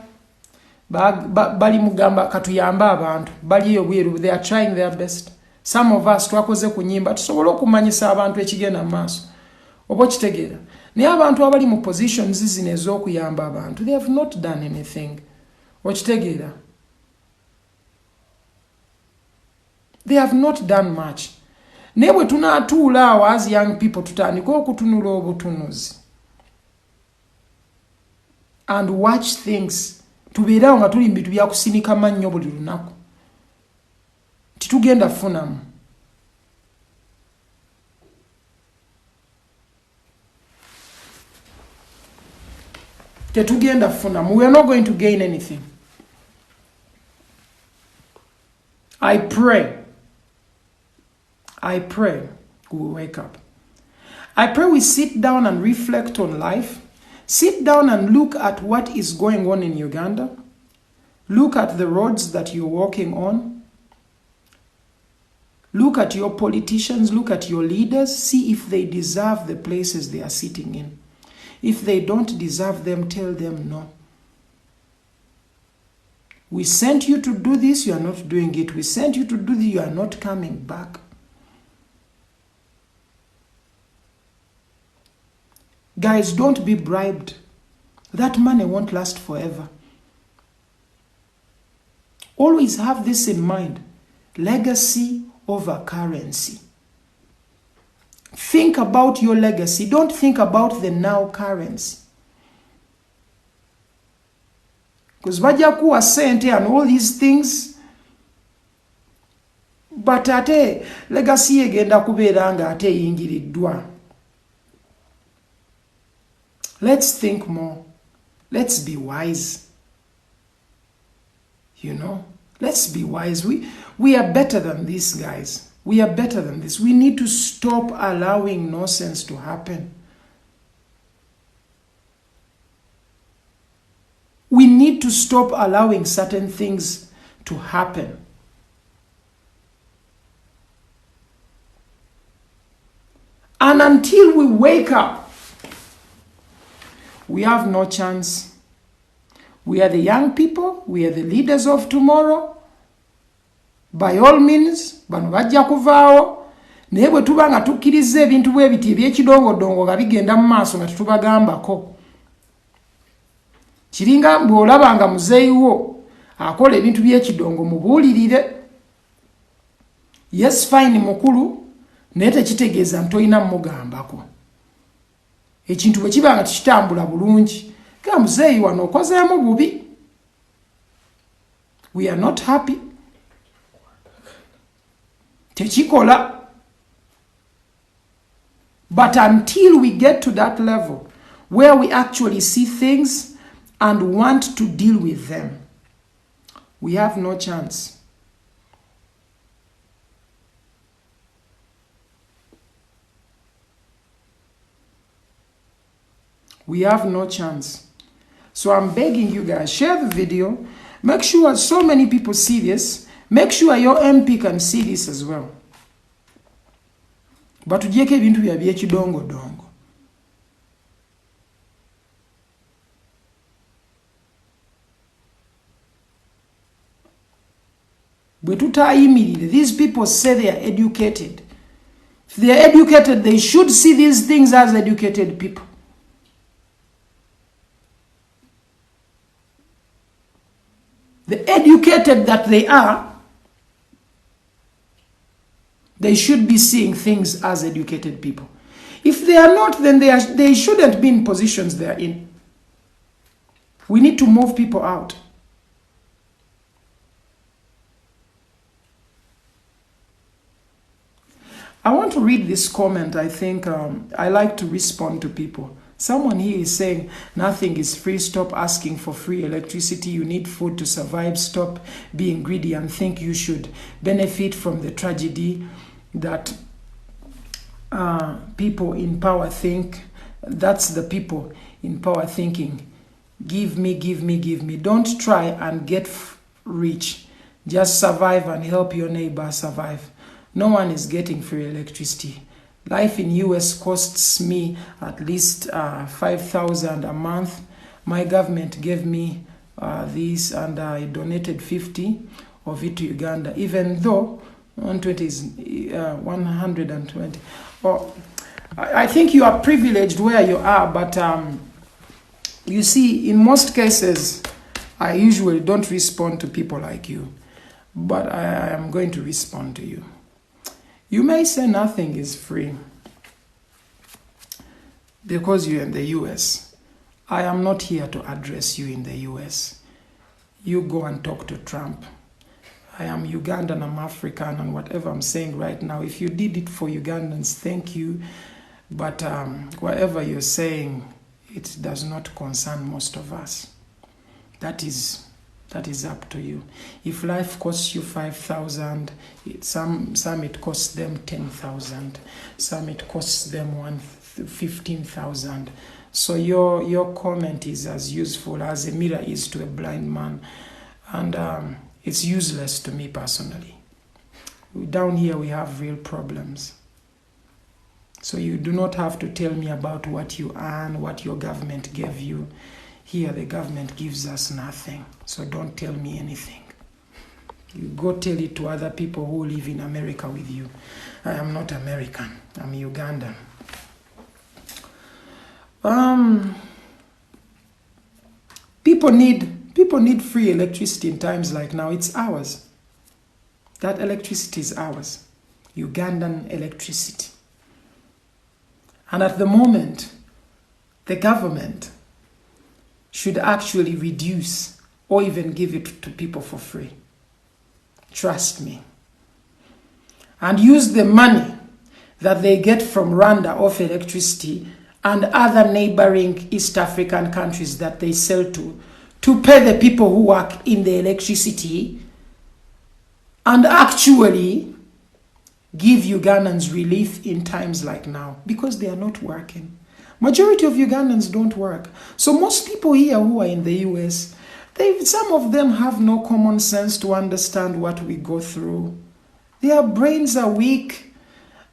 bali mugamba katuyamba abantu bali obweru, they are trying their best. Some of us twakoze ku nyimba tusobola okumanyisa abantu ekigenda maaso oba kitegeera. Naye abantu abali mu positions zino ez'okuyamba abantu, they have not done anything. Okitegeera, they have not done much. Naye bwe tunaatuula awo as young people tutandika okutunula obutunuzi and watch things. Tubeerawo nga tuli mbintu bya kusinika mannyo buli lunaku. Titugenda funamu. Tetugenda funamu. We are not going to gain anything. I pray we will wake up. I pray we sit down and reflect on life. Sit down and look at what is going on in Uganda. Look at the roads that you're walking on. Look at your politicians. Look at your leaders. See if they deserve the places they are sitting in. If they don't deserve them, tell them no. We sent you to do this, you are not doing it. We sent you to do this, you are not coming back. Guys, don't be bribed. That money won't last forever. Always have this in mind. Legacy over currency. Think about your legacy. Don't think about the now currency. Because bajja kuwa sente and all these things. But ate legacy egenda kubeera nga ate eyingiriddwa. Let's think more. Let's be wise. You know, let's be wise. We are better than these guys. We are better than this. We need to stop allowing nonsense to happen. We need to stop allowing certain things to to happen. And until we wake up, we have no chance. We are the young people, we are the leaders of tomorrow. By all means, bano bajja kuvaawo. Naye bwe tuba nga tukkiriza ebintu bwe biti eby'ekidongodongo nga bigenda mu maaso nga tetubagambako. Kiringa bw'olaba nga muzeeyi wo akola ebintu by'ekidongo mubuulirire. Yes, fine mukulu, naye tekitegeeza nti olina mugambako. Ekintu bwe kiba nga tekitambula bulungi, ga muzeeyi wano okozeemu bubi. We are not happy. Tekikola. But until we get to that level where we actually see things and want to deal with them, we have no chance. We have no chance. So I'm begging you guys, share the video. Make sure so many people see this. Make sure your MP can see this as well. But tujeke ebintu bya by'ekidongodongo. Bwe tutayimirire, these people say they are educated. If they are educated, they should see these things as educated people. The educated that they are, they should be seeing things as educated people. If they are not, then they shouldn't be in positions they are in. We need to move people out. I want to read this comment. I think I like to respond to people. Someone here is saying, nothing is free. Stop asking for free electricity. You need food to survive. Stop being greedy and think you should benefit from the tragedy that people in power think. That's the people in power thinking. Give me, give me, give me. Don't try and get rich. Just survive and help your neighbor survive. No one is getting free electricity. Life in US costs me at least $5,000 a month. My government gave me this and I donated 50 of it to Uganda, even though 120 is 120. Oh, I think you are privileged where you are, but you see, in most cases, I usually don't respond to people like you, but I am going to respond to you. You may say nothing is free because you're in the US. I am not here to address you in the US. You go and talk to Trump. I am Ugandan, I'm African, and whatever I'm saying right now, if you did it for Ugandans, thank you. But whatever you're saying, it does not concern most of us. That is up to you. If life costs you 5,000, some it costs them 10,000, some it costs them 15,000. So your comment is as useful as a mirror is to a blind man, and it's useless to me personally. Down here we have real problems. So you do not have to tell me about what you earn, what your government gave you. Here, the government gives us nothing, so don't tell me anything. You go tell it to other people who live in America with you. I am not American, I'm Ugandan. People need free electricity in times like now. It's ours. That electricity is ours. Ugandan electricity. And at the moment, the government should actually reduce or even give it to people for free. Trust me. And use the money that they get from Rwanda of electricity and other neighboring East African countries that they sell to pay the people who work in the electricity and actually give Ugandans relief in times like now, because they are not working. Majority of Ugandans don't work. So most people here who are in the US, Some of them have no common sense to understand what we go through. Their brains are weak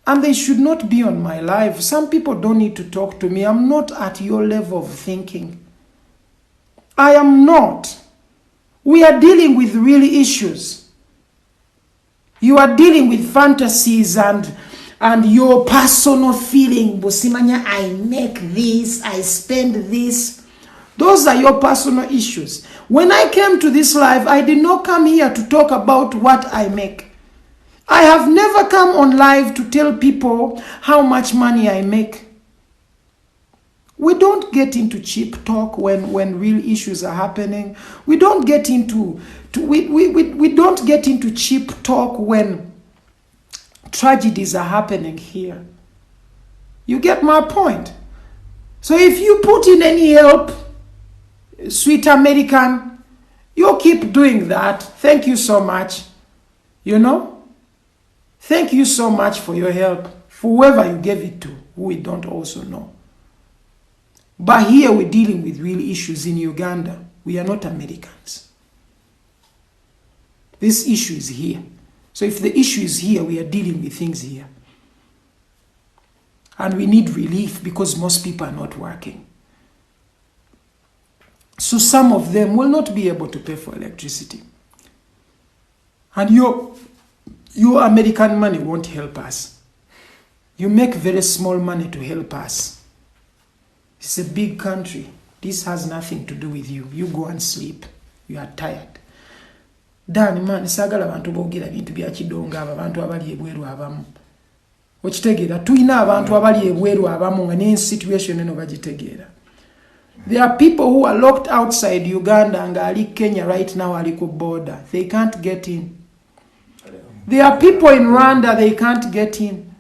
and they should not be on my life. Some people don't need to talk to me. I'm not at your level of thinking. I am not. We are dealing with real issues. You are dealing with fantasies and your personal feeling. Bosimanya, I make this, I spend this. Those are your personal issues. When I came to this life, I did not come here to talk about what I make. I have never come on live to tell people how much money I make. We don't get into cheap talk when real issues are happening. We don't get into we don't get into cheap talk when tragedies are happening here. You get my point? So if you put in any help, sweet American, you'll keep doing that. Thank you so much. You know? Thank you so much for your help. For whoever you gave it to, who we don't also know. But here we're dealing with real issues in Uganda. We are not Americans. This issue is here. So if the issue is here, we are dealing with things here. And we need relief because most people are not working. So some of them will not be able to pay for electricity. And your American money won't help us. You make very small money to help us. It's a big country. This has nothing to do with you. You go and sleep. You are tired. Dani man sagala abantu bogira bintu bya kidonga abantu abali ebweru abamu. Okitegeera tuyina abantu abali ebweru abamu nga ne situation eno bagitegeera. There are people who are locked outside Uganda and ali Kenya right now ali ku border. They can't get in. There are people in Rwanda, they can't get in.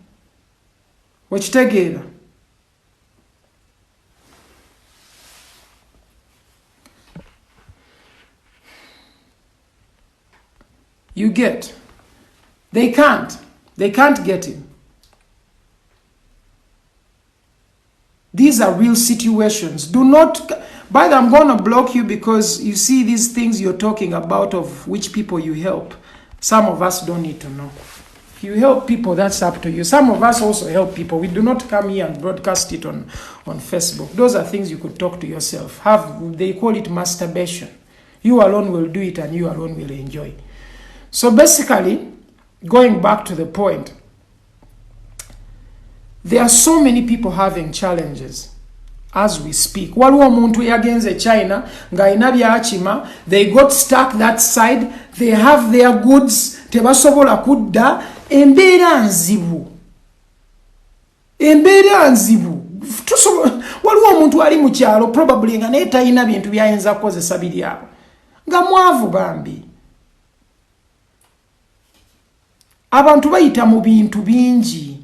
Okitegeera. You get. They can't get in. These are real situations. Do not, by the way, I'm going to block you because you see these things you're talking about of which people you help. Some of us don't need to know. If you help people, that's up to you. Some of us also help people. We do not come here and broadcast it on Facebook. Those are things you could talk to yourself. They call it masturbation. You alone will do it and you alone will enjoy. So basically, going back to the point, there are so many people having challenges as we speak. Waliwo omuntu yagenze China nga ina byachima, they got stuck that side, they have their goods, tebasobola kudda, embeera nzibu. Waliwo omuntu ali mu kyalo probably nga naye talina bintu byayinza kukozesa biri awo. Nga mwavu bambi. Abantu bayita mu bintu bingi.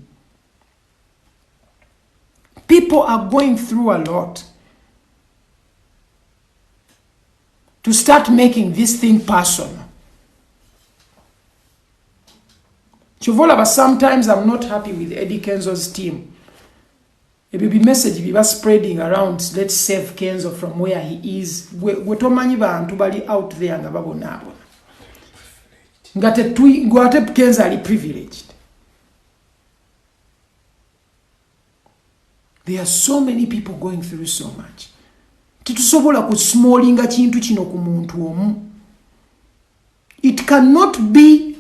People are going through a lot. To start making this thing personal. Chuvola, but sometimes I'm not happy with Eddie Kenzo's team. It will be message be spreading around, let's save Kenzo from where he is. Wetomanyi bantu bali out there nga babonabo. Ngate Kenzo ali privileged. There are so many people going through so much. Titusobola kusmallinga kintu kino ku muntu omu. It cannot be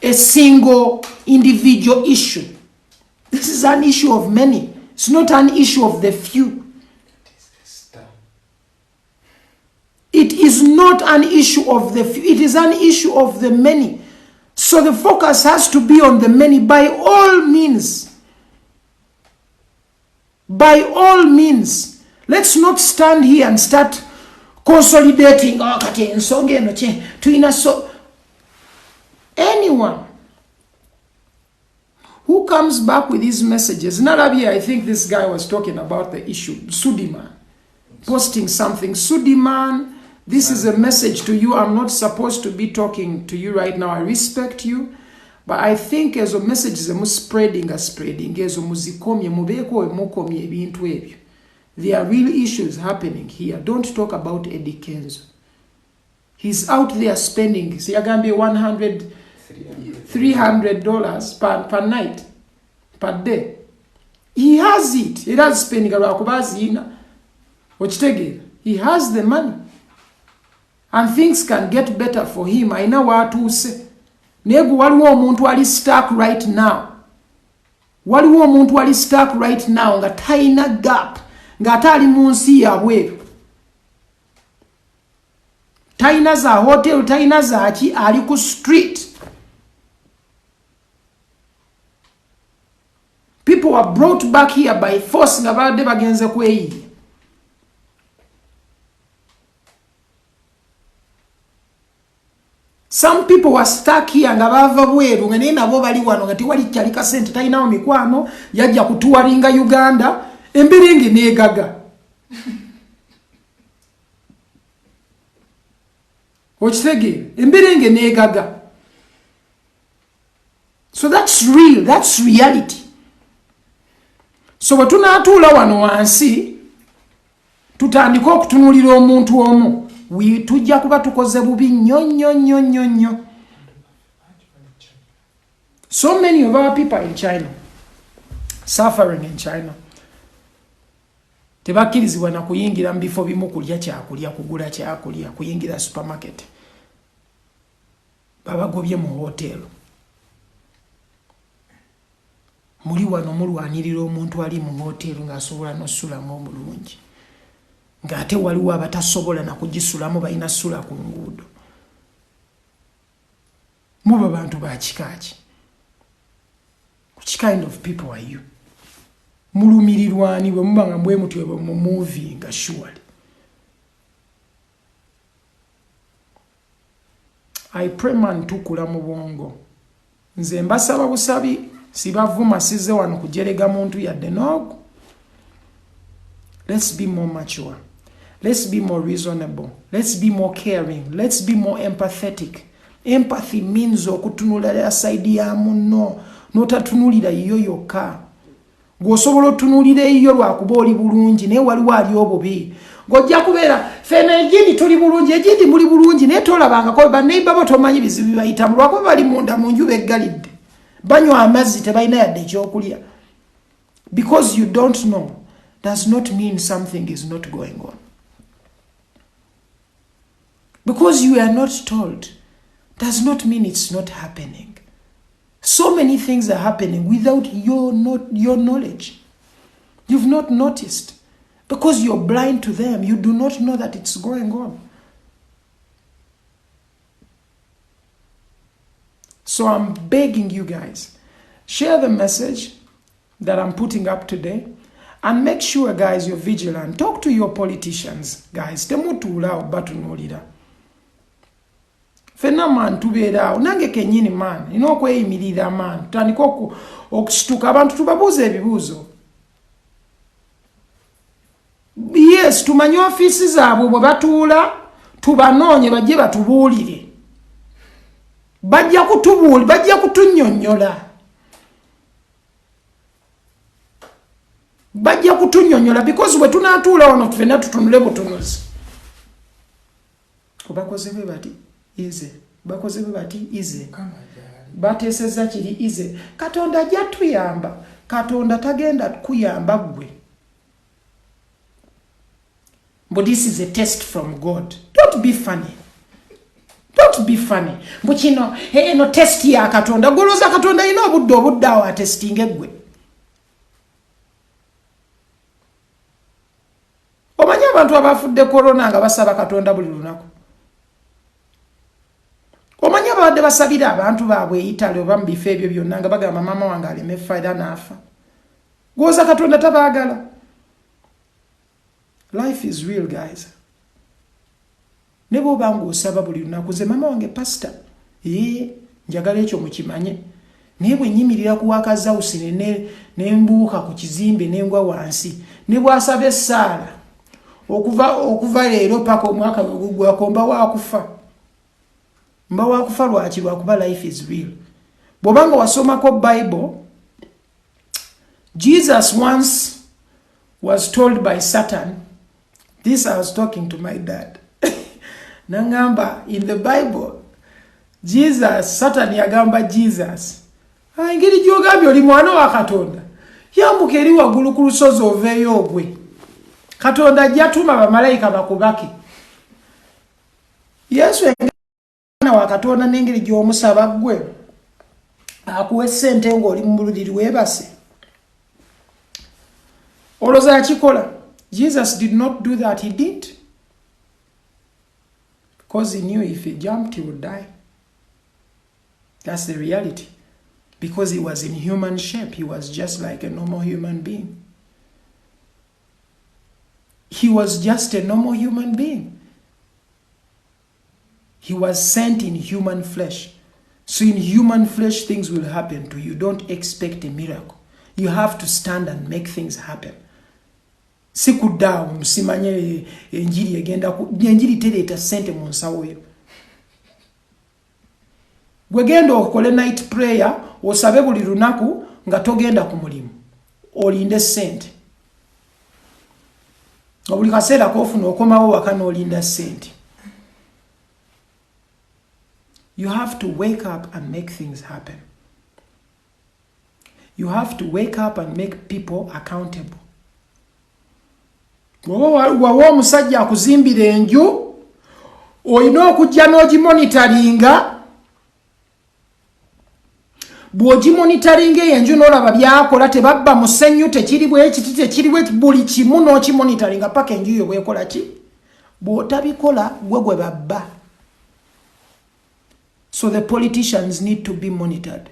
a single individual issue. This is an issue of many. It's not an issue of the few. It is not an issue of the few. It is an issue of the many. So the focus has to be on the many by all means. By all means. Let's not stand here and start consolidating. Anyone who comes back with these messages, Narabi, I think this guy was talking about the issue, Sudiman, posting something. Sudiman, this is a message to you. I'm not supposed to be talking to you right now. I respect you. But I think as a message is spreading, as a muzikomye mubeko mukomye ebintu ebyo. There are real issues happening here. Don't talk about Eddie Kenzo. He's out there spending, see, I can be $100, $300 per night, per day. He has it. He does spending around YIINA. He has the money. And things can get better for him. I know what to say. Negu waliwo omuntu ali stuck right now. Waliwo omuntu ali stuck right now nga taina gap. Nga atali munsi ya bweru. Taina za hotel, taina za aki ali ku street. People were brought back here by force nga badde bagenze kweyiya. Some people were stuck here nga bava bweru nga naye nabo bali wano nga tewali kyalika sente talinawo mikwano yajja kutuwalinga Uganda embiringi neegaga. Okitegeera embiringi neegaga. So that's real, that's reality. So bwe tunaatuula wano wansi tutandika okutunuulira omuntu omu tujja kuba tukoze bubi nnyo. So many of our people in China suffering in China. Tebakkirizibwa na kuyingira mu bifo bimu kulya kyakulya, kugula kyakulya, kuyingira supermarket. Babagobye mu hotel. Muli wano mulwanirira omuntu ali mu hotel ng'asobola n'ossulamu obulungi. Ng'ate waliwo abatasobola na kugisulamu balina ssula ku nguudo. Muba bantu ba kika ki? Which kind of people are you? Mulumirirwani bwe muba nga mbwe mutwe mu movie nga surely. I pray man tukula mu bwongo. Nze mbasaba busabi sibavuma size wano kujerega muntu yadde nogo. Let's be more mature. Let's be more reasonable. Let's be more caring. Let's be more empathetic. Empathy means okutunulira side ya munno notatunulira iyo yokka. Gwosobola otunulira iyo lwakuba oli bulungi naye waliwo ali obubi. Gojja kubeera fena ejindi tuli bulungi ejindi muli bulungi naye tolabangako baneiba bo tomanyi bizibu bayita mu lwakuba bali munda mu nju beggalidde. Banywa amazzi tebalina yadde ekyokulya. Because you don't know does not mean something is not going on. Because you are not told does not mean it's not happening. So many things are happening without your knowledge. You've not noticed. Because you're blind to them, you do not know that it's going on. So I'm begging you guys, share the message that I'm putting up today. And make sure, guys, you're vigilant. Talk to your politicians, guys. Temutuula obatunulira. Fena man tubeera nange kenyini man. Ino okweyimirira man. Tutandika okusituka abantu tubabuuza ebibuuzo. Yes, tumanyi office zaabwe bwe batuula tubanoonye bajje batubuulire. Bajja kutubuulira, bajja kutunnyonnyola. Bajja kutunnyonnyola because bwe tunaatuula wano tufena tutunule butunuzi. Kubakoze bwe bati ize. Bakoze bwe bati ize. Bateesezza kiri ize. Katonda ajja tuyamba. Katonda tagenda kuyamba gwe. But this is a test from God. Don't be funny. Don't be funny. But you know, no test ya Katonda. Goloza Katonda ino obudde wa testing egwe. Omanya abantu abafudde corona nga basaba Katonda buli lunaku. Omanya badde basabira abantu baabwe Italy oba mu bifo ebyo byonna nga bagamba mama wange aleme faida nafa. Goloza Katonda tabaagala. Life is real, guys. Nebo bangu osaba buli lunaku ze mama wange pastor. Njagala ekyo mukimanye. Naye bwe nnyimirira ku wakaza usine ne mbuuka ku kizimbe n'engwa wansi. Ne bw'asaba essaala okuva leero paka omwaka gugwako mba waakufa. Mba waakufa lwaki lwakuba life is real. Bw'obanga wasomako Bible, Jesus once was told by Satan, this I was talking to my dad. Nangamba, in the Bible, Jesus, Satan yagamba Jesus. Ingeri gyogambye oli mwana wa Katonda. Yambuka eri waggulu ku lusozi oveeyo ogwe. Katonda ajjatuma bamalayika bakubake. Yesu mwana wa Katonda n'engeri gy'omusaba gwe. Akuwe ssente ng'oli mu buliri weebase. Olowooza yakikola. Jesus did not do that. He didn't. Because he knew if he jumped, he would die. That's the reality. Because he was in human shape. He was just like a normal human being. He was just a normal human being. He was sent in human flesh. So in human flesh, things will happen to you. Don't expect a miracle. You have to stand and make things happen. Sikuddawo musimanye enjiri egenda ku enjiri tereeta ssente mu nsawo yo. Gwe genda okole night prayer osabe buli lunaku nga togenda ku mulimu olinde ssente. Buli kaseera k'ofuna okomawo waka n'olinda ssente. You have to wake up and make things happen. You have to wake up and make people accountable. Wawo omusajja akuzimbira enju olina okujja n'ogimonitaringa. Bw'ogimonitaringa enju n'olaba by'akola tebabba musenyu tekiri bw'ekiti tekiri buli kimu n'okimonitaringa paka enju yo bw'ekola ki. Bw'otabikola gwe babba. So the politicians need to be monitored.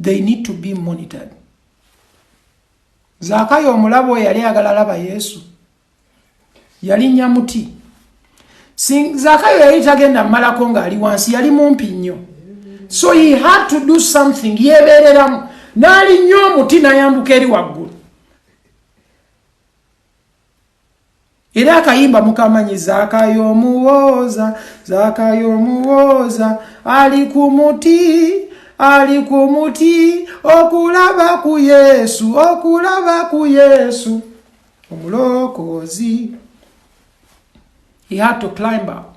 They need to be monitored. Zakayo omulabo yali agala laba Yesu. Yali nyamuti. Zakayo yali tagenda malako nga ali wansi yali mumpi nnyo. So he had to do something. Yebereramu. Nali nnyo muti nayambuka eri waggulu. Era akayimba mukamanyi Zakayo muwoza, Zakayo muwoza, ali ku muti, okulaba ku Yesu, omulokozi. He had to climb up.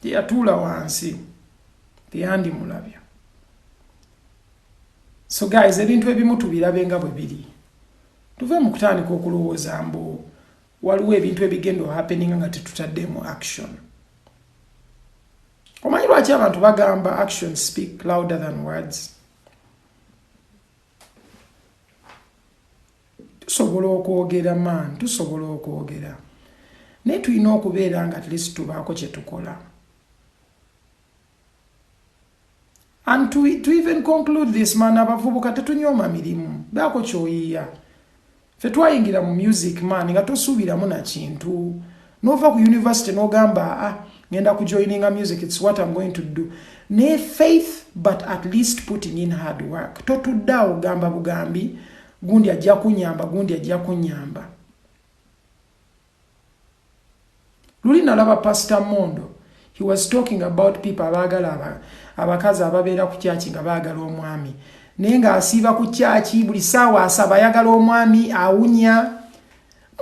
Yatula wansi. Teyandi mulabya. So guys, ebintu ebimu tubirabe nga bwe biri. Tuve mu kutandika okulowooza mbu waliwo ebintu ebigenda happening nga tetutaddemu action. Omanyi lwaki abantu bagamba actions speak louder than words? Tusobola okwogera man, tusobola okwogera. Naye tulina okubeera nga at least tubaako kye tukola. And to even conclude this man, abavubuka tetunyooma mirimu. Baako kyoyiya. Fe twayingira mu music man nga tosuubiramu na kintu. Nova ku university n'ogamba ngenda ku joining a music, it's what I'm going to do. Ne faith, but at least putting in hard work. Totuddawo gamba bugambi, gundi ajja kunyamba, gundi ajja kunyamba. Luli nalaba Pastor Mondo. He was talking about people abagala abakazi ababeera ku church nga baagala omwami. Nenga asiba ku church buli saawa asaba yagala omwami awunya.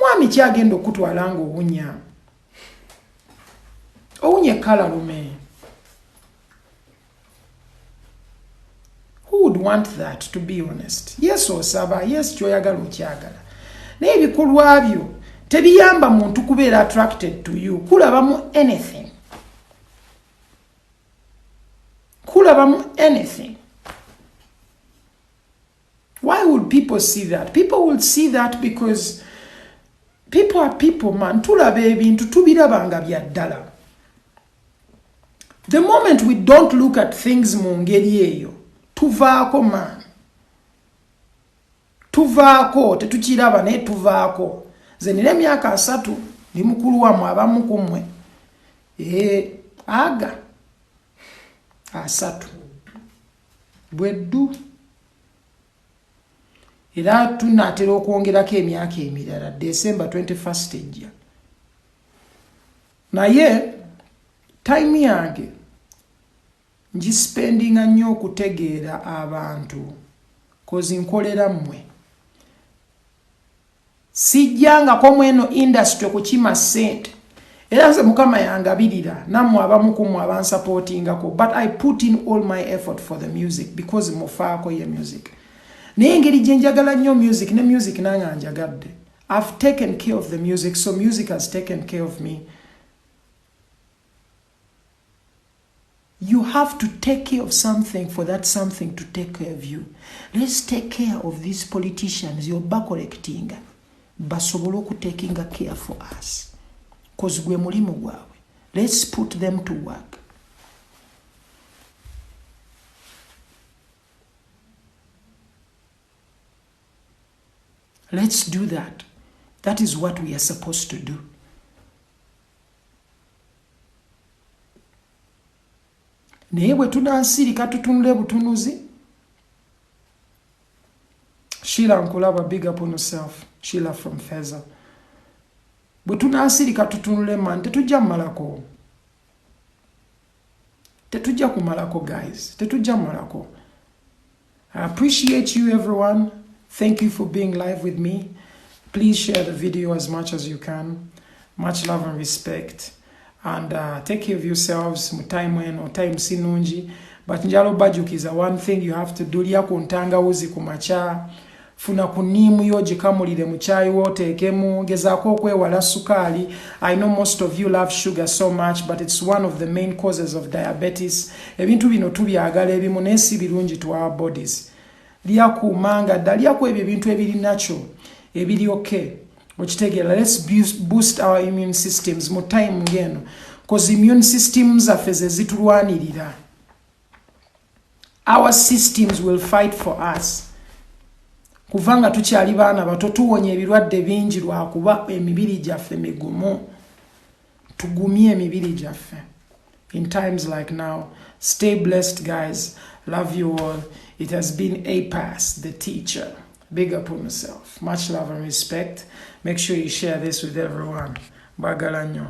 Mwami kyagenda okutwala nga owunya. Owunye kala lume. Who would want that, to be honest? Yes osaba, yes kyoyagala okyagala. Naye ebikolwa byo tebiyamba muntu kubeera attracted to you. Kulabamu anything. Kulabamu anything. Why would people see that? People will see that because people are people, man. Tulaba ebintu tubirabanga bya ddala. The moment we don't look at things mu ngeri eyo, tuvaako man. Tuvaako, tetukiraba naye tuvaako. Ze nina emyaka 3 ndi mukulu wammwe abamu ku mmwe. Aga 3 bweddu. Era tunaatera okwongerako emyaka emirala December 21st ejja. Naye time yange ngispendinga nnyo okutegeera abantu kozi nkolera mmwe sijjangako mweno industry kukima sente era nze mukama yangabirira nammwe abamu kumwe abansupportingako but I put in all my effort for the music because mufaako ye music naye engeri gye njagala nnyo music ne music nange anjagadde I've taken care of the music so music has taken care of me. You have to take care of something for that something to take care of you. Let's take care of these politicians you're back correcting basobolo taking care for us because gwe mulimo gwawe. Let's put them to work. Let's do that. That is what we are supposed to do. Naye bwe tunansirika tutunule butunuzi. Sheila Nkulaba, big up on yourself. Sheila from Feza. Bwe tunansirika tutunule man, tetujja malako. Tetujja kumalako guys. Tetujja malako. I appreciate you everyone. Thank you for being live with me. Please share the video as much as you can. Much love and respect. And take care of yourselves. Time sinungi. But njalo bajukiza one thing you have to do. Liya kuntanga uzi kumacha. Funa kunimu yoji kamulire muchayi wote ekemu. Gezako kwe wala sukali. I know most of you love sugar so much. But it's one of the main causes of diabetes. Ebintu bino tubyagala ebimu nesi birungi to our bodies. Liya kumanga. Liya ku ebyo bintu ebiri natural. Ebiri okay. Let's boost our immune systems mu time ngeno because immune systems are zitulwanirira. Our systems will fight for us. Kuvanga tukyali baana bato tuwonye ebirwadde bingi lwakuba emibiri gyaffe migumu. Tugumye emibiri gyaffe. In times like now, stay blessed guys. Love you all. It has been APPAS, the teacher. Big up on yourself. Much love and respect. Make sure you share this with everyone. Bagalanyo.